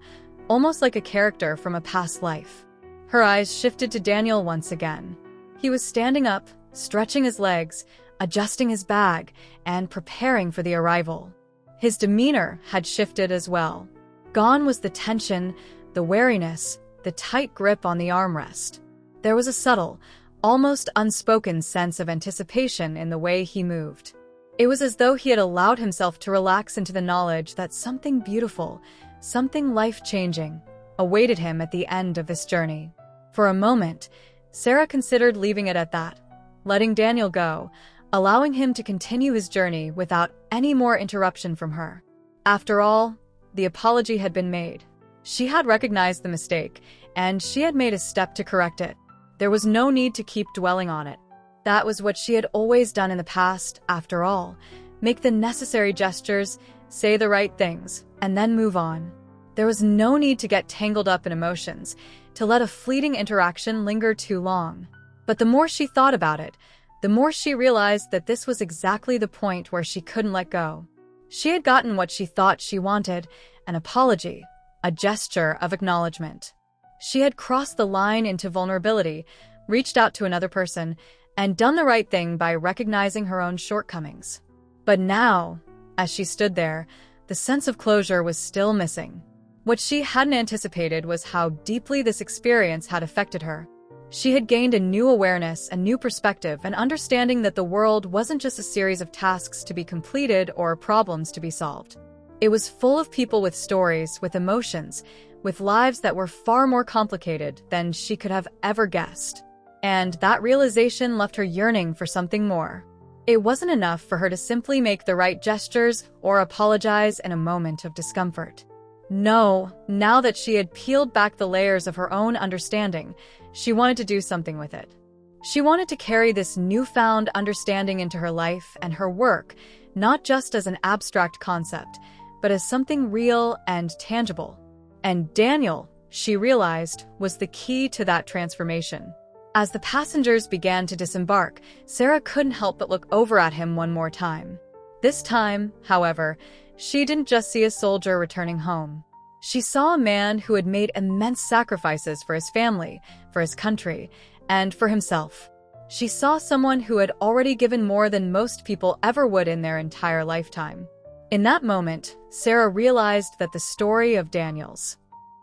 almost like a character from a past life. Her eyes shifted to Daniel once again. He was standing up, stretching his legs, adjusting his bag, and preparing for the arrival. His demeanor had shifted as well. Gone was the tension, the wariness, the tight grip on the armrest. There was a subtle, almost unspoken sense of anticipation in the way he moved. It was as though he had allowed himself to relax into the knowledge that something beautiful, something life-changing, awaited him at the end of this journey. For a moment, Sarah considered leaving it at that, letting Daniel go, allowing him to continue his journey without any more interruption from her. After all, the apology had been made. She had recognized the mistake, and she had made a step to correct it. There was no need to keep dwelling on it. That was what she had always done in the past, after all. Make the necessary gestures, say the right things, and then move on. There was no need to get tangled up in emotions, to let a fleeting interaction linger too long. But the more she thought about it, the more she realized that this was exactly the point where she couldn't let go. She had gotten what she thought she wanted, an apology, a gesture of acknowledgement. She had crossed the line into vulnerability, reached out to another person, and done the right thing by recognizing her own shortcomings. But now, as she stood there, the sense of closure was still missing. What she hadn't anticipated was how deeply this experience had affected her. She had gained a new awareness, a new perspective, an understanding that the world wasn't just a series of tasks to be completed or problems to be solved. It was full of people with stories, with emotions, with lives that were far more complicated than she could have ever guessed. And that realization left her yearning for something more. It wasn't enough for her to simply make the right gestures or apologize in a moment of discomfort. No, now that she had peeled back the layers of her own understanding, she wanted to do something with it. She wanted to carry this newfound understanding into her life and her work, not just as an abstract concept, but as something real and tangible. And Daniel, she realized, was the key to that transformation. As the passengers began to disembark, Sarah couldn't help but look over at him one more time. This time, however, she didn't just see a soldier returning home. She saw a man who had made immense sacrifices for his family, for his country, and for himself. She saw someone who had already given more than most people ever would in their entire lifetime. In that moment, Sarah realized that the story of Daniel's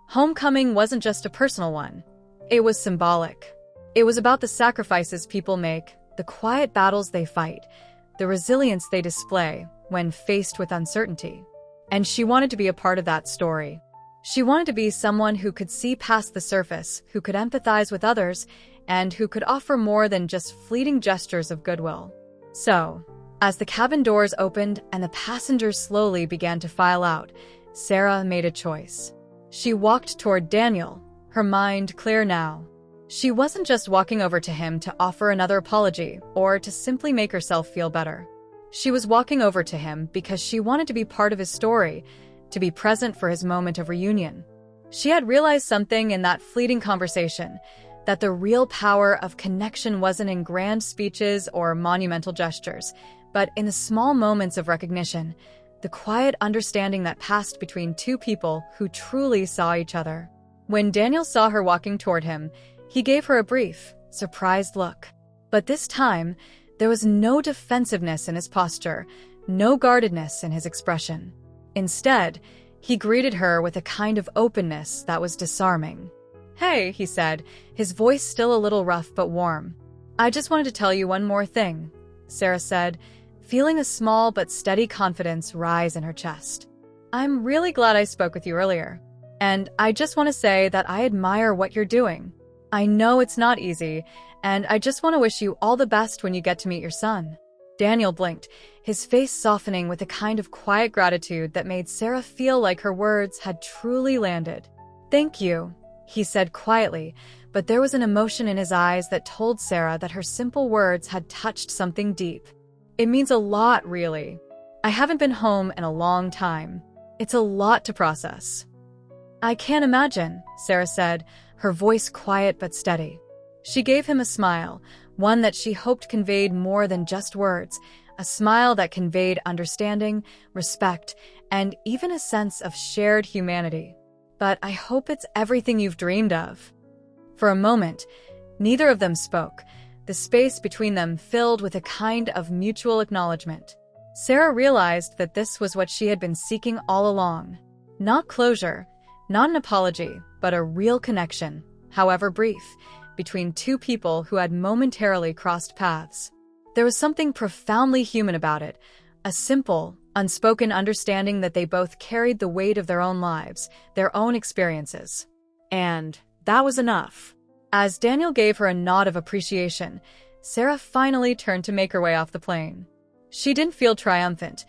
homecoming wasn't just a personal one. It was symbolic. It was about the sacrifices people make, the quiet battles they fight, the resilience they display when faced with uncertainty. And she wanted to be a part of that story. She wanted to be someone who could see past the surface, who could empathize with others, and who could offer more than just fleeting gestures of goodwill. So, as the cabin doors opened and the passengers slowly began to file out, Sarah made a choice. She walked toward Daniel, her mind clear now. She wasn't just walking over to him to offer another apology or to simply make herself feel better. She was walking over to him because she wanted to be part of his story, to be present for his moment of reunion. She had realized something in that fleeting conversation, that the real power of connection wasn't in grand speeches or monumental gestures, but in the small moments of recognition, the quiet understanding that passed between two people who truly saw each other. When Daniel saw her walking toward him, he gave her a brief, surprised look. But this time, there was no defensiveness in his posture, no guardedness in his expression. Instead, he greeted her with a kind of openness that was disarming. "Hey," he said, his voice still a little rough but warm. "I just wanted to tell you one more thing," Sarah said, feeling a small but steady confidence rise in her chest. "I'm really glad I spoke with you earlier. And I just want to say that I admire what you're doing. I know it's not easy, and I just want to wish you all the best when you get to meet your son." Daniel blinked, his face softening with a kind of quiet gratitude that made Sarah feel like her words had truly landed. "Thank you," he said quietly, but there was an emotion in his eyes that told Sarah that her simple words had touched something deep. "It means a lot, really. I haven't been home in a long time. It's a lot to process." "I can't imagine," Sarah said, her voice quiet but steady. She gave him a smile, one that she hoped conveyed more than just words, a smile that conveyed understanding, respect, and even a sense of shared humanity. "But I hope it's everything you've dreamed of." For a moment, neither of them spoke, the space between them filled with a kind of mutual acknowledgement. Sarah realized that this was what she had been seeking all along. Not closure, not an apology, but a real connection, however brief, between two people who had momentarily crossed paths. There was something profoundly human about it, a simple, unspoken understanding that they both carried the weight of their own lives, their own experiences. And that was enough. As Daniel gave her a nod of appreciation, Sarah finally turned to make her way off the plane. She didn't feel triumphant,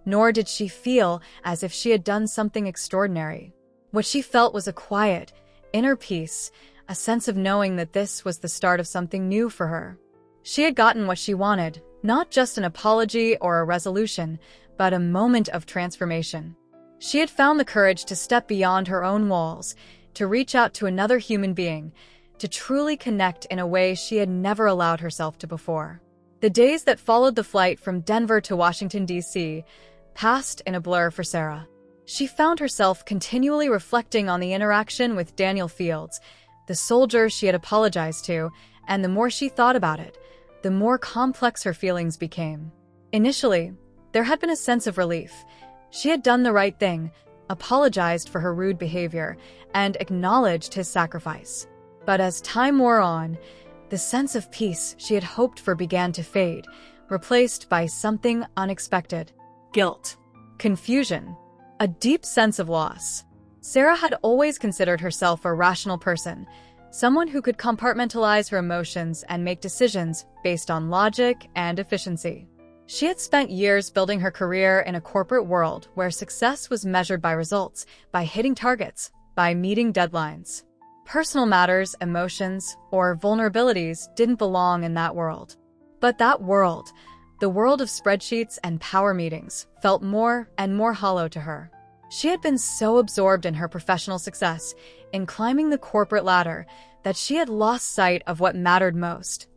nor did she feel as if she had done something extraordinary. What she felt was a quiet, inner peace, a sense of knowing that this was the start of something new for her. She had gotten what she wanted, not just an apology or a resolution, but a moment of transformation. She had found the courage to step beyond her own walls, to reach out to another human being, to truly connect in a way she had never allowed herself to before. The days that followed the flight from Denver to Washington, D.C., passed in a blur for Sarah. She found herself continually reflecting on the interaction with Daniel Fields, the soldier she had apologized to, and the more she thought about it, the more complex her feelings became. Initially, there had been a sense of relief. She had done the right thing, apologized for her rude behavior, and acknowledged his sacrifice. But as time wore on, the sense of peace she had hoped for began to fade, replaced by something unexpected. Guilt. Confusion. A deep sense of loss. Sarah had always considered herself a rational person, someone who could compartmentalize her emotions and make decisions based on logic and efficiency. She had spent years building her career in a corporate world where success was measured by results, by hitting targets, by meeting deadlines. Personal matters, emotions, or vulnerabilities didn't belong in that world. But that world, the world of spreadsheets and power meetings, felt more and more hollow to her. She had been so absorbed in her professional success, in climbing the corporate ladder, that she had lost sight of what mattered most: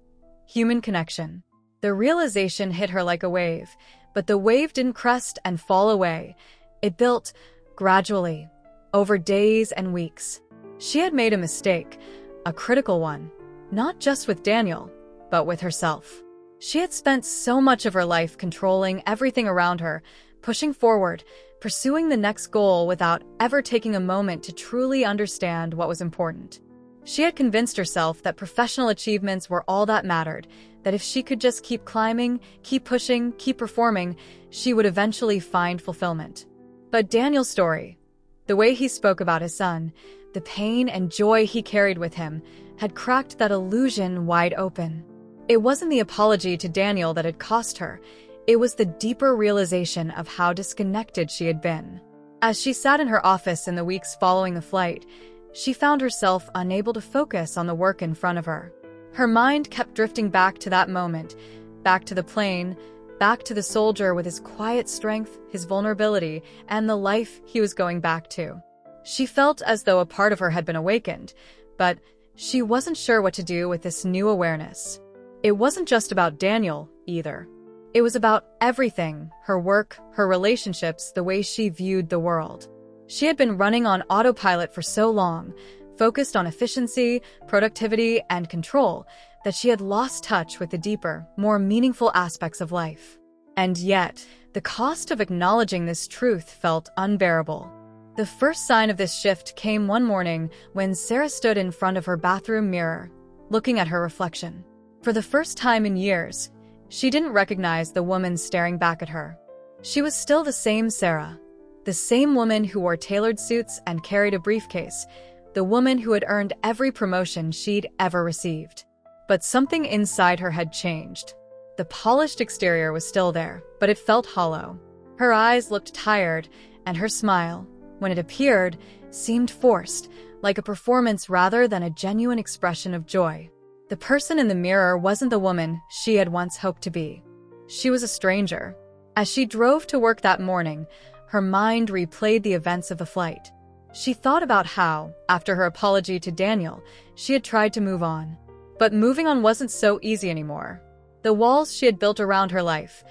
human connection. The realization hit her like a wave, but the wave didn't crest and fall away. It built gradually, over days and weeks. She had made a mistake, a critical one, not just with Daniel, but with herself. She had spent so much of her life controlling everything around her, pushing forward, pursuing the next goal without ever taking a moment to truly understand what was important. She had convinced herself that professional achievements were all that mattered, that if she could just keep climbing, keep pushing, keep performing, she would eventually find fulfillment. But Daniel's story, the way he spoke about his son, the pain and joy he carried with him, had cracked that illusion wide open. It wasn't the apology to Daniel that had cost her. It was the deeper realization of how disconnected she had been. As she sat in her office in the weeks following the flight, she found herself unable to focus on the work in front of her. Her mind kept drifting back to that moment, back to the plane, back to the soldier with his quiet strength, his vulnerability, and the life he was going back to. She felt as though a part of her had been awakened, but she wasn't sure what to do with this new awareness. It wasn't just about Daniel, either. It was about everything: her work, her relationships, the way she viewed the world. She had been running on autopilot for so long, focused on efficiency, productivity, and control, that she had lost touch with the deeper, more meaningful aspects of life. And yet, the cost of acknowledging this truth felt unbearable. The first sign of this shift came one morning when Sarah stood in front of her bathroom mirror, looking at her reflection. For the first time in years, she didn't recognize the woman staring back at her. She was still the same Sarah, the same woman who wore tailored suits and carried a briefcase, the woman who had earned every promotion she'd ever received. But something inside her had changed. The polished exterior was still there, but it felt hollow. Her eyes looked tired, and her smile, when it appeared, seemed forced, like a performance rather than a genuine expression of joy. The person in the mirror wasn't the woman she had once hoped to be. She was a stranger. As she drove to work that morning, her mind replayed the events of the flight. She thought about how, after her apology to Daniel, she had tried to move on. But moving on wasn't so easy anymore. The walls she had built around her life,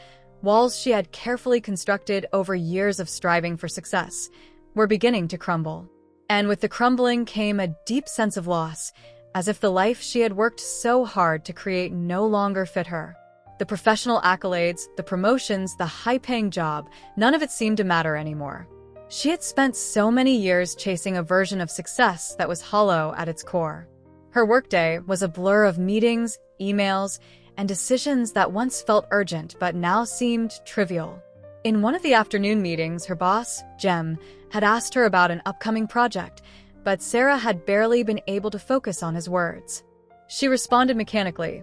walls she had carefully constructed over years of striving for success, were beginning to crumble. And with the crumbling came a deep sense of loss, as if the life she had worked so hard to create no longer fit her. The professional accolades, the promotions, the high-paying job, none of it seemed to matter anymore. She had spent so many years chasing a version of success that was hollow at its core. Her workday was a blur of meetings, emails, and decisions that once felt urgent but now seemed trivial. In one of the afternoon meetings, her boss, Jem, had asked her about an upcoming project, but Sarah had barely been able to focus on his words. She responded mechanically,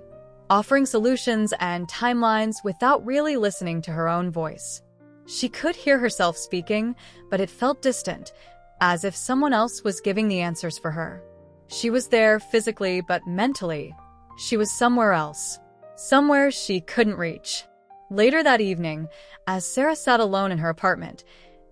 offering solutions and timelines without really listening to her own voice. She could hear herself speaking, but it felt distant, as if someone else was giving the answers for her. She was there physically, but mentally, she was somewhere else, somewhere she couldn't reach. Later that evening, as Sarah sat alone in her apartment,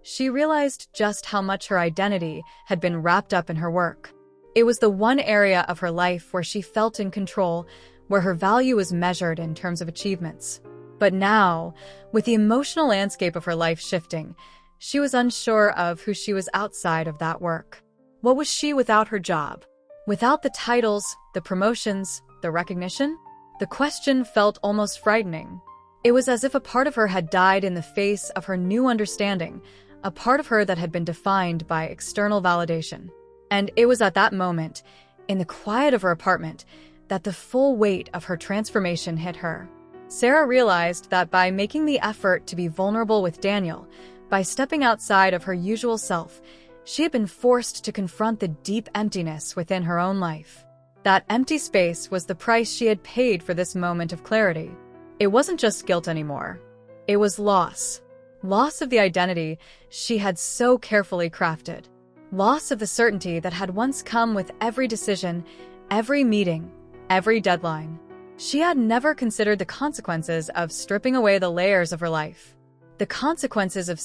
she realized just how much her identity had been wrapped up in her work. It was the one area of her life where she felt in control, where her value was measured in terms of achievements. But now, with the emotional landscape of her life shifting, she was unsure of who she was outside of that work. What was she without her job? Without the titles, the promotions, the recognition? The question felt almost frightening. It was as if a part of her had died in the face of her new understanding, a part of her that had been defined by external validation. And it was at that moment, in the quiet of her apartment, that the full weight of her transformation hit her. Sarah realized that by making the effort to be vulnerable with Daniel, by stepping outside of her usual self, she had been forced to confront the deep emptiness within her own life. That empty space was the price she had paid for this moment of clarity. It wasn't just guilt anymore. It was loss. Loss of the identity she had so carefully crafted. Loss of the certainty that had once come with every decision, every meeting, every deadline. She had never considered the consequences of stripping away the layers of her life. The consequences of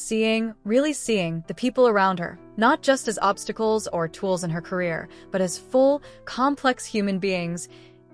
really seeing the people around her, not just as obstacles or tools in her career, but as full, complex human beings,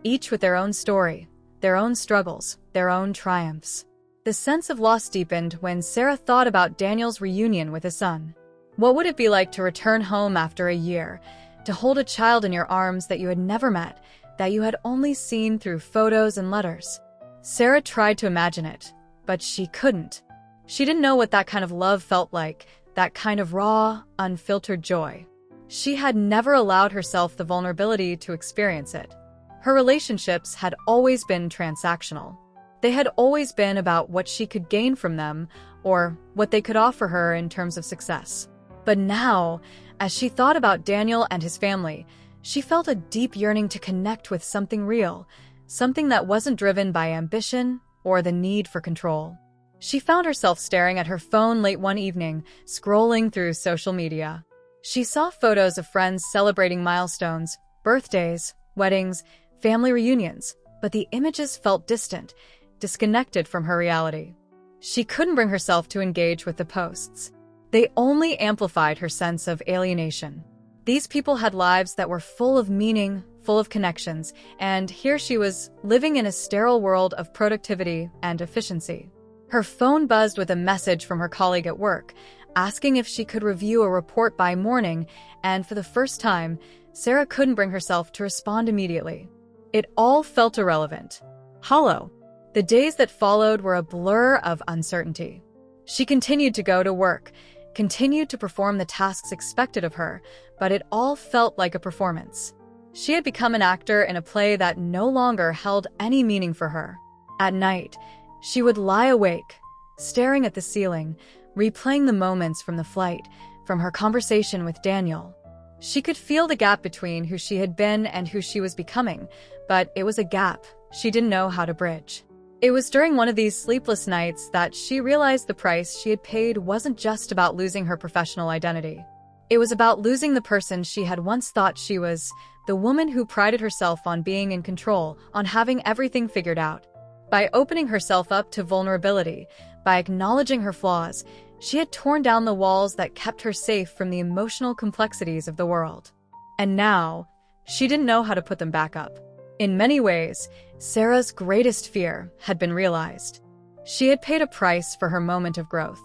each with their own story, their own struggles, their own triumphs. The sense of loss deepened when Sarah thought about Daniel's reunion with his son. What would it be like to return home after a year, to hold a child in your arms that you had never met, that you had only seen through photos and letters? Sarah tried to imagine it, but she couldn't. She didn't know what that kind of love felt like, that kind of raw, unfiltered joy. She had never allowed herself the vulnerability to experience it. Her relationships had always been transactional. They had always been about what she could gain from them or what they could offer her in terms of success. But now, as she thought about Daniel and his family, she felt a deep yearning to connect with something real, something that wasn't driven by ambition or the need for control. She found herself staring at her phone late one evening, scrolling through social media. She saw photos of friends celebrating milestones, birthdays, weddings, family reunions, but the images felt distant, disconnected from her reality. She couldn't bring herself to engage with the posts. They only amplified her sense of alienation. These people had lives that were full of meaning, full of connections, and here she was living in a sterile world of productivity and efficiency. Her phone buzzed with a message from her colleague at work, asking if she could review a report by morning, and for the first time, Sarah couldn't bring herself to respond immediately. It all felt irrelevant. Hollow. The days that followed were a blur of uncertainty. She continued to go to work, continued to perform the tasks expected of her, but it all felt like a performance. She had become an actor in a play that no longer held any meaning for her. At night, she would lie awake, staring at the ceiling, replaying the moments from the flight, from her conversation with Daniel. She could feel the gap between who she had been and who she was becoming, but it was a gap she didn't know how to bridge. It was during one of these sleepless nights that she realized the price she had paid wasn't just about losing her professional identity. It was about losing the person she had once thought she was, the woman who prided herself on being in control, on having everything figured out. By opening herself up to vulnerability, by acknowledging her flaws, she had torn down the walls that kept her safe from the emotional complexities of the world. And now, she didn't know how to put them back up. In many ways, Sarah's greatest fear had been realized. She had paid a price for her moment of growth.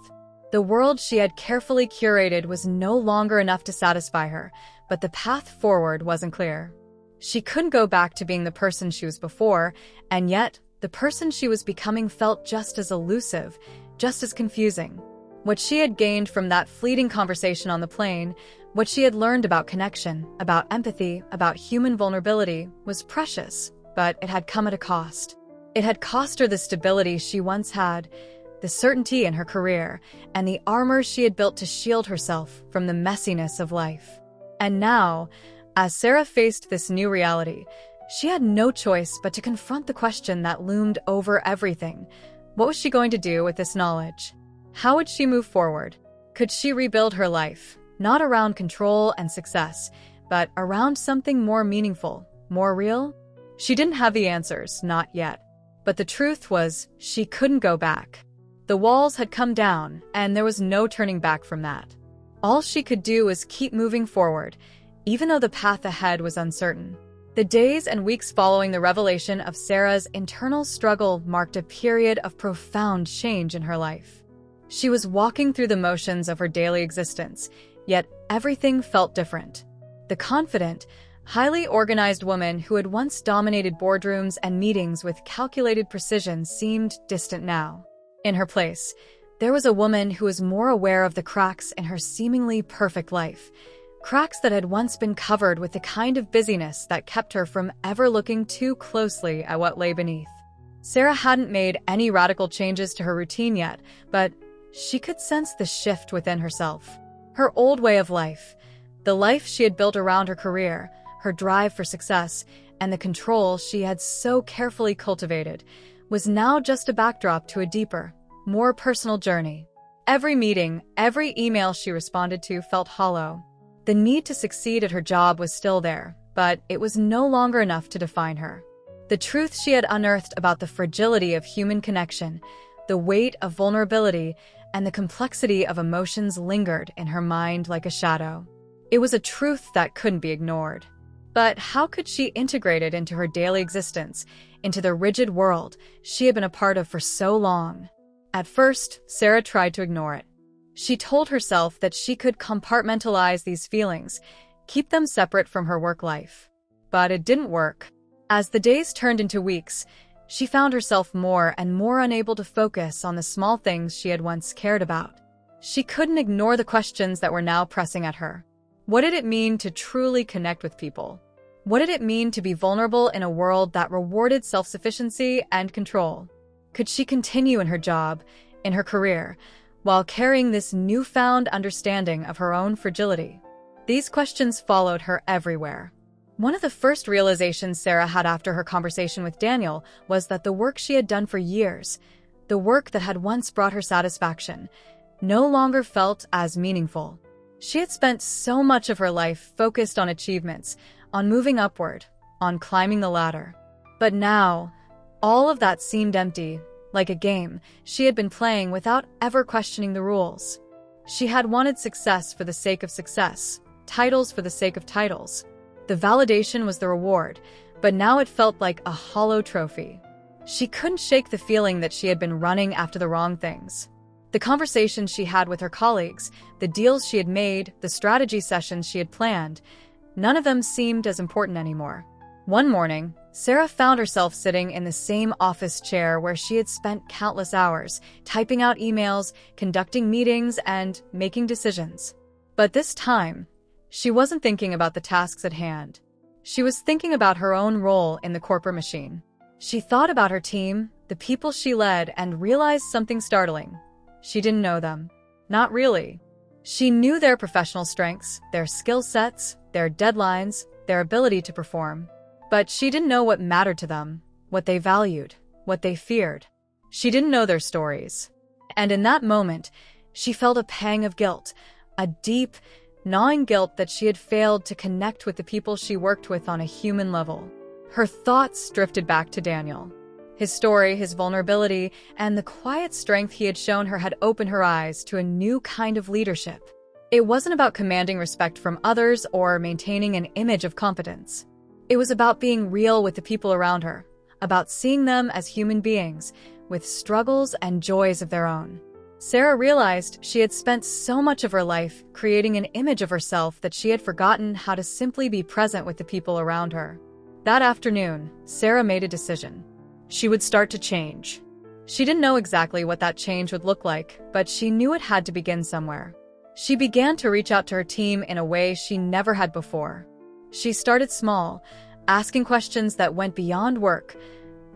The world she had carefully curated was no longer enough to satisfy her, but the path forward wasn't clear. She couldn't go back to being the person she was before, and yet, the person she was becoming felt just as elusive, just as confusing. What she had gained from that fleeting conversation on the plane, what she had learned about connection, about empathy, about human vulnerability, was precious, but it had come at a cost. It had cost her the stability she once had, the certainty in her career, and the armor she had built to shield herself from the messiness of life. And now, as Sarah faced this new reality, she had no choice but to confront the question that loomed over everything. What was she going to do with this knowledge? How would she move forward? Could she rebuild her life, not around control and success, but around something more meaningful, more real? She didn't have the answers, not yet. But the truth was, she couldn't go back. The walls had come down, and there was no turning back from that. All she could do was keep moving forward, even though the path ahead was uncertain. The days and weeks following the revelation of Sarah's internal struggle marked a period of profound change in her life. She was walking through the motions of her daily existence, yet everything felt different. The confident, highly organized woman who had once dominated boardrooms and meetings with calculated precision seemed distant now. In her place, there was a woman who was more aware of the cracks in her seemingly perfect life, cracks that had once been covered with the kind of busyness that kept her from ever looking too closely at what lay beneath. Sarah hadn't made any radical changes to her routine yet, but she could sense the shift within herself. Her old way of life, the life she had built around her career, her drive for success, and the control she had so carefully cultivated, was now just a backdrop to a deeper, more personal journey. Every meeting, every email she responded to felt hollow. The need to succeed at her job was still there, but it was no longer enough to define her. The truth she had unearthed about the fragility of human connection, the weight of vulnerability, and the complexity of emotions lingered in her mind like a shadow. It was a truth that couldn't be ignored. But how could she integrate it into her daily existence, into the rigid world she had been a part of for so long? At first, Sarah tried to ignore it. She told herself that she could compartmentalize these feelings, keep them separate from her work life. But it didn't work. As the days turned into weeks, she found herself more and more unable to focus on the small things she had once cared about. She couldn't ignore the questions that were now pressing at her. What did it mean to truly connect with people? What did it mean to be vulnerable in a world that rewarded self-sufficiency and control? Could she continue in her job, in her career, while carrying this newfound understanding of her own fragility? These questions followed her everywhere. One of the first realizations Sarah had after her conversation with Daniel was that the work she had done for years, the work that had once brought her satisfaction, no longer felt as meaningful. She had spent so much of her life focused on achievements, on moving upward, on climbing the ladder. But now, all of that seemed empty, like a game she had been playing without ever questioning the rules. She had wanted success for the sake of success, titles for the sake of titles. The validation was the reward, but now it felt like a hollow trophy. She couldn't shake the feeling that she had been running after the wrong things. The conversations she had with her colleagues, the deals she had made, the strategy sessions she had planned, none of them seemed as important anymore. One morning, Sarah found herself sitting in the same office chair where she had spent countless hours, typing out emails, conducting meetings, and making decisions. But this time, she wasn't thinking about the tasks at hand. She was thinking about her own role in the corporate machine. She thought about her team, the people she led, and realized something startling. She didn't know them. Not really. She knew their professional strengths, their skill sets, their deadlines, their ability to perform. But she didn't know what mattered to them, what they valued, what they feared. She didn't know their stories. And in that moment, she felt a pang of guilt, a deep, gnawing guilt that she had failed to connect with the people she worked with on a human level. Her thoughts drifted back to Daniel. His story, his vulnerability, and the quiet strength he had shown her had opened her eyes to a new kind of leadership. It wasn't about commanding respect from others or maintaining an image of competence. It was about being real with the people around her, about seeing them as human beings, with struggles and joys of their own. Sarah realized she had spent so much of her life creating an image of herself that she had forgotten how to simply be present with the people around her. That afternoon, Sarah made a decision. She would start to change. She didn't know exactly what that change would look like, but she knew it had to begin somewhere. She began to reach out to her team in a way she never had before. She started small, asking questions that went beyond work,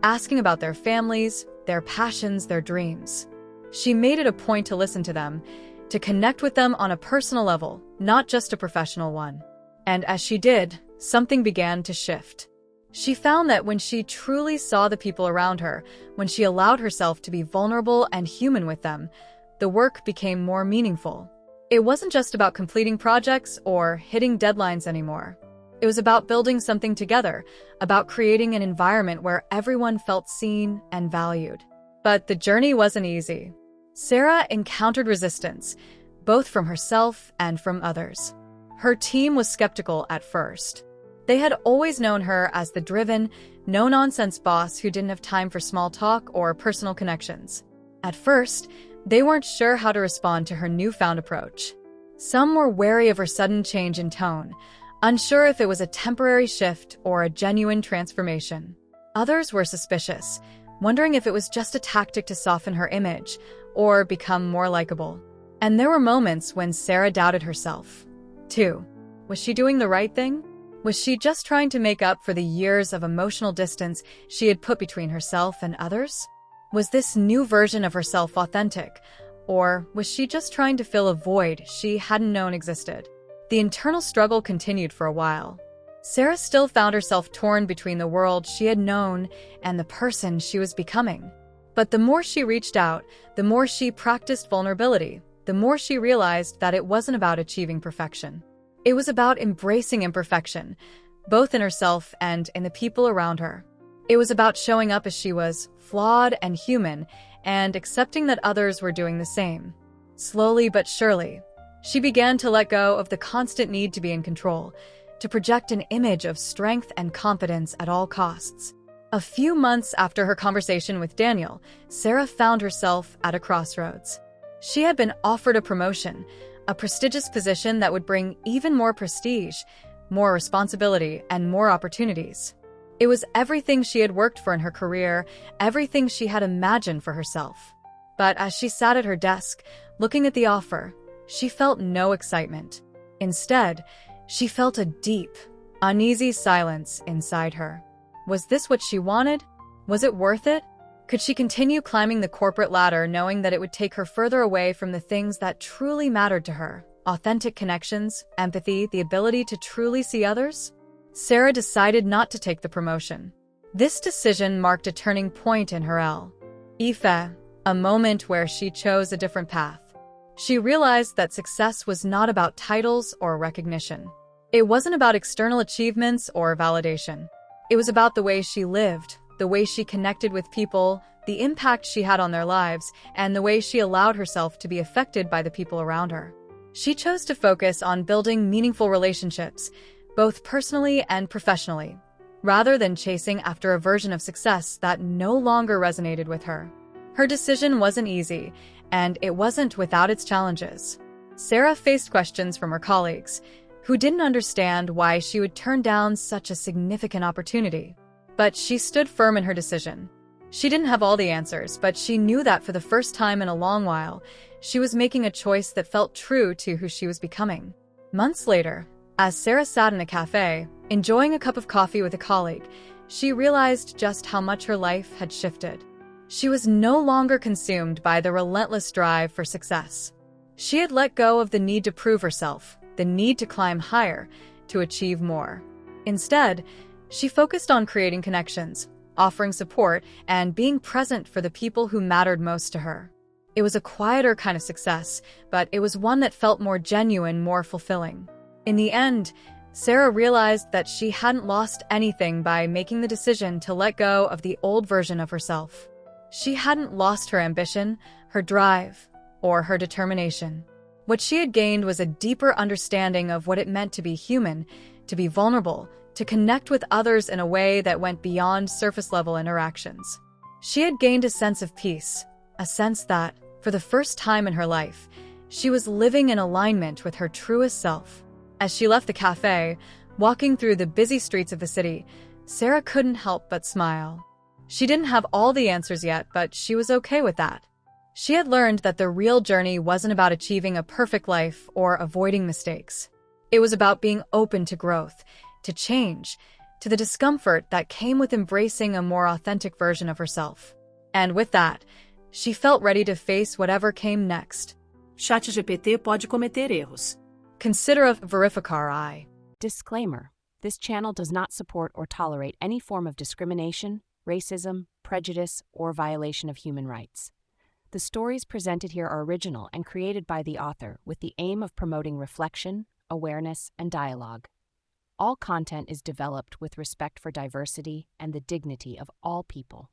asking about their families, their passions, their dreams. She made it a point to listen to them, to connect with them on a personal level, not just a professional one. And as she did, something began to shift. She found that when she truly saw the people around her, when she allowed herself to be vulnerable and human with them, the work became more meaningful. It wasn't just about completing projects or hitting deadlines anymore. It was about building something together, about creating an environment where everyone felt seen and valued. But the journey wasn't easy. Sarah encountered resistance, both from herself and from others. Her team was skeptical at first. They had always known her as the driven, no-nonsense boss who didn't have time for small talk or personal connections. At first, they weren't sure how to respond to her newfound approach. Some were wary of her sudden change in tone, unsure if it was a temporary shift or a genuine transformation. Others were suspicious, wondering if it was just a tactic to soften her image or become more likable. And there were moments when Sarah doubted herself, too. Was she doing the right thing? Was she just trying to make up for the years of emotional distance she had put between herself and others? Was this new version of herself authentic, or was she just trying to fill a void she hadn't known existed? The internal struggle continued for a while. Sarah still found herself torn between the world she had known and the person she was becoming. But the more she reached out, the more she practiced vulnerability, the more she realized that it wasn't about achieving perfection. It was about embracing imperfection, both in herself and in the people around her. It was about showing up as she was, flawed and human, and accepting that others were doing the same. Slowly but surely, she began to let go of the constant need to be in control, to project an image of strength and confidence at all costs. A few months after her conversation with Daniel, Sarah found herself at a crossroads. She had been offered a promotion, a prestigious position that would bring even more prestige, more responsibility, and more opportunities. It was everything she had worked for in her career, everything she had imagined for herself. But as she sat at her desk, looking at the offer, she felt no excitement. Instead, she felt a deep, uneasy silence inside her. Was this what she wanted? Was it worth it? Could she continue climbing the corporate ladder knowing that it would take her further away from the things that truly mattered to her? Authentic connections, empathy, the ability to truly see others? Sarah decided not to take the promotion. This decision marked a turning point in her life, a moment where she chose a different path. She realized that success was not about titles or recognition. It wasn't about external achievements or validation. It was about the way she lived, the way she connected with people, the impact she had on their lives, and the way she allowed herself to be affected by the people around her. She chose to focus on building meaningful relationships, both personally and professionally, rather than chasing after a version of success that no longer resonated with her. Her decision wasn't easy, and it wasn't without its challenges. Sarah faced questions from her colleagues, who didn't understand why she would turn down such a significant opportunity. But she stood firm in her decision. She didn't have all the answers, but she knew that for the first time in a long while, she was making a choice that felt true to who she was becoming. Months later, as Sarah sat in a cafe, enjoying a cup of coffee with a colleague, she realized just how much her life had shifted. She was no longer consumed by the relentless drive for success. She had let go of the need to prove herself, the need to climb higher, to achieve more. Instead, she focused on creating connections, offering support, and being present for the people who mattered most to her. It was a quieter kind of success, but it was one that felt more genuine, more fulfilling. In the end, Sarah realized that she hadn't lost anything by making the decision to let go of the old version of herself. She hadn't lost her ambition, her drive, or her determination. What she had gained was a deeper understanding of what it meant to be human, to be vulnerable, to connect with others in a way that went beyond surface-level interactions. She had gained a sense of peace, a sense that, for the first time in her life, she was living in alignment with her truest self. As she left the cafe, walking through the busy streets of the city, Sarah couldn't help but smile. She didn't have all the answers yet, but she was okay with that. She had learned that the real journey wasn't about achieving a perfect life or avoiding mistakes. It was about being open to growth, to change, to the discomfort that came with embracing a more authentic version of herself. And with that, she felt ready to face whatever came next. ChatGPT pode cometer erros. Consider a verificar. Disclaimer: this channel does not support or tolerate any form of discrimination, racism, prejudice, or violation of human rights. The stories presented here are original and created by the author with the aim of promoting reflection, awareness, and dialogue. All content is developed with respect for diversity and the dignity of all people.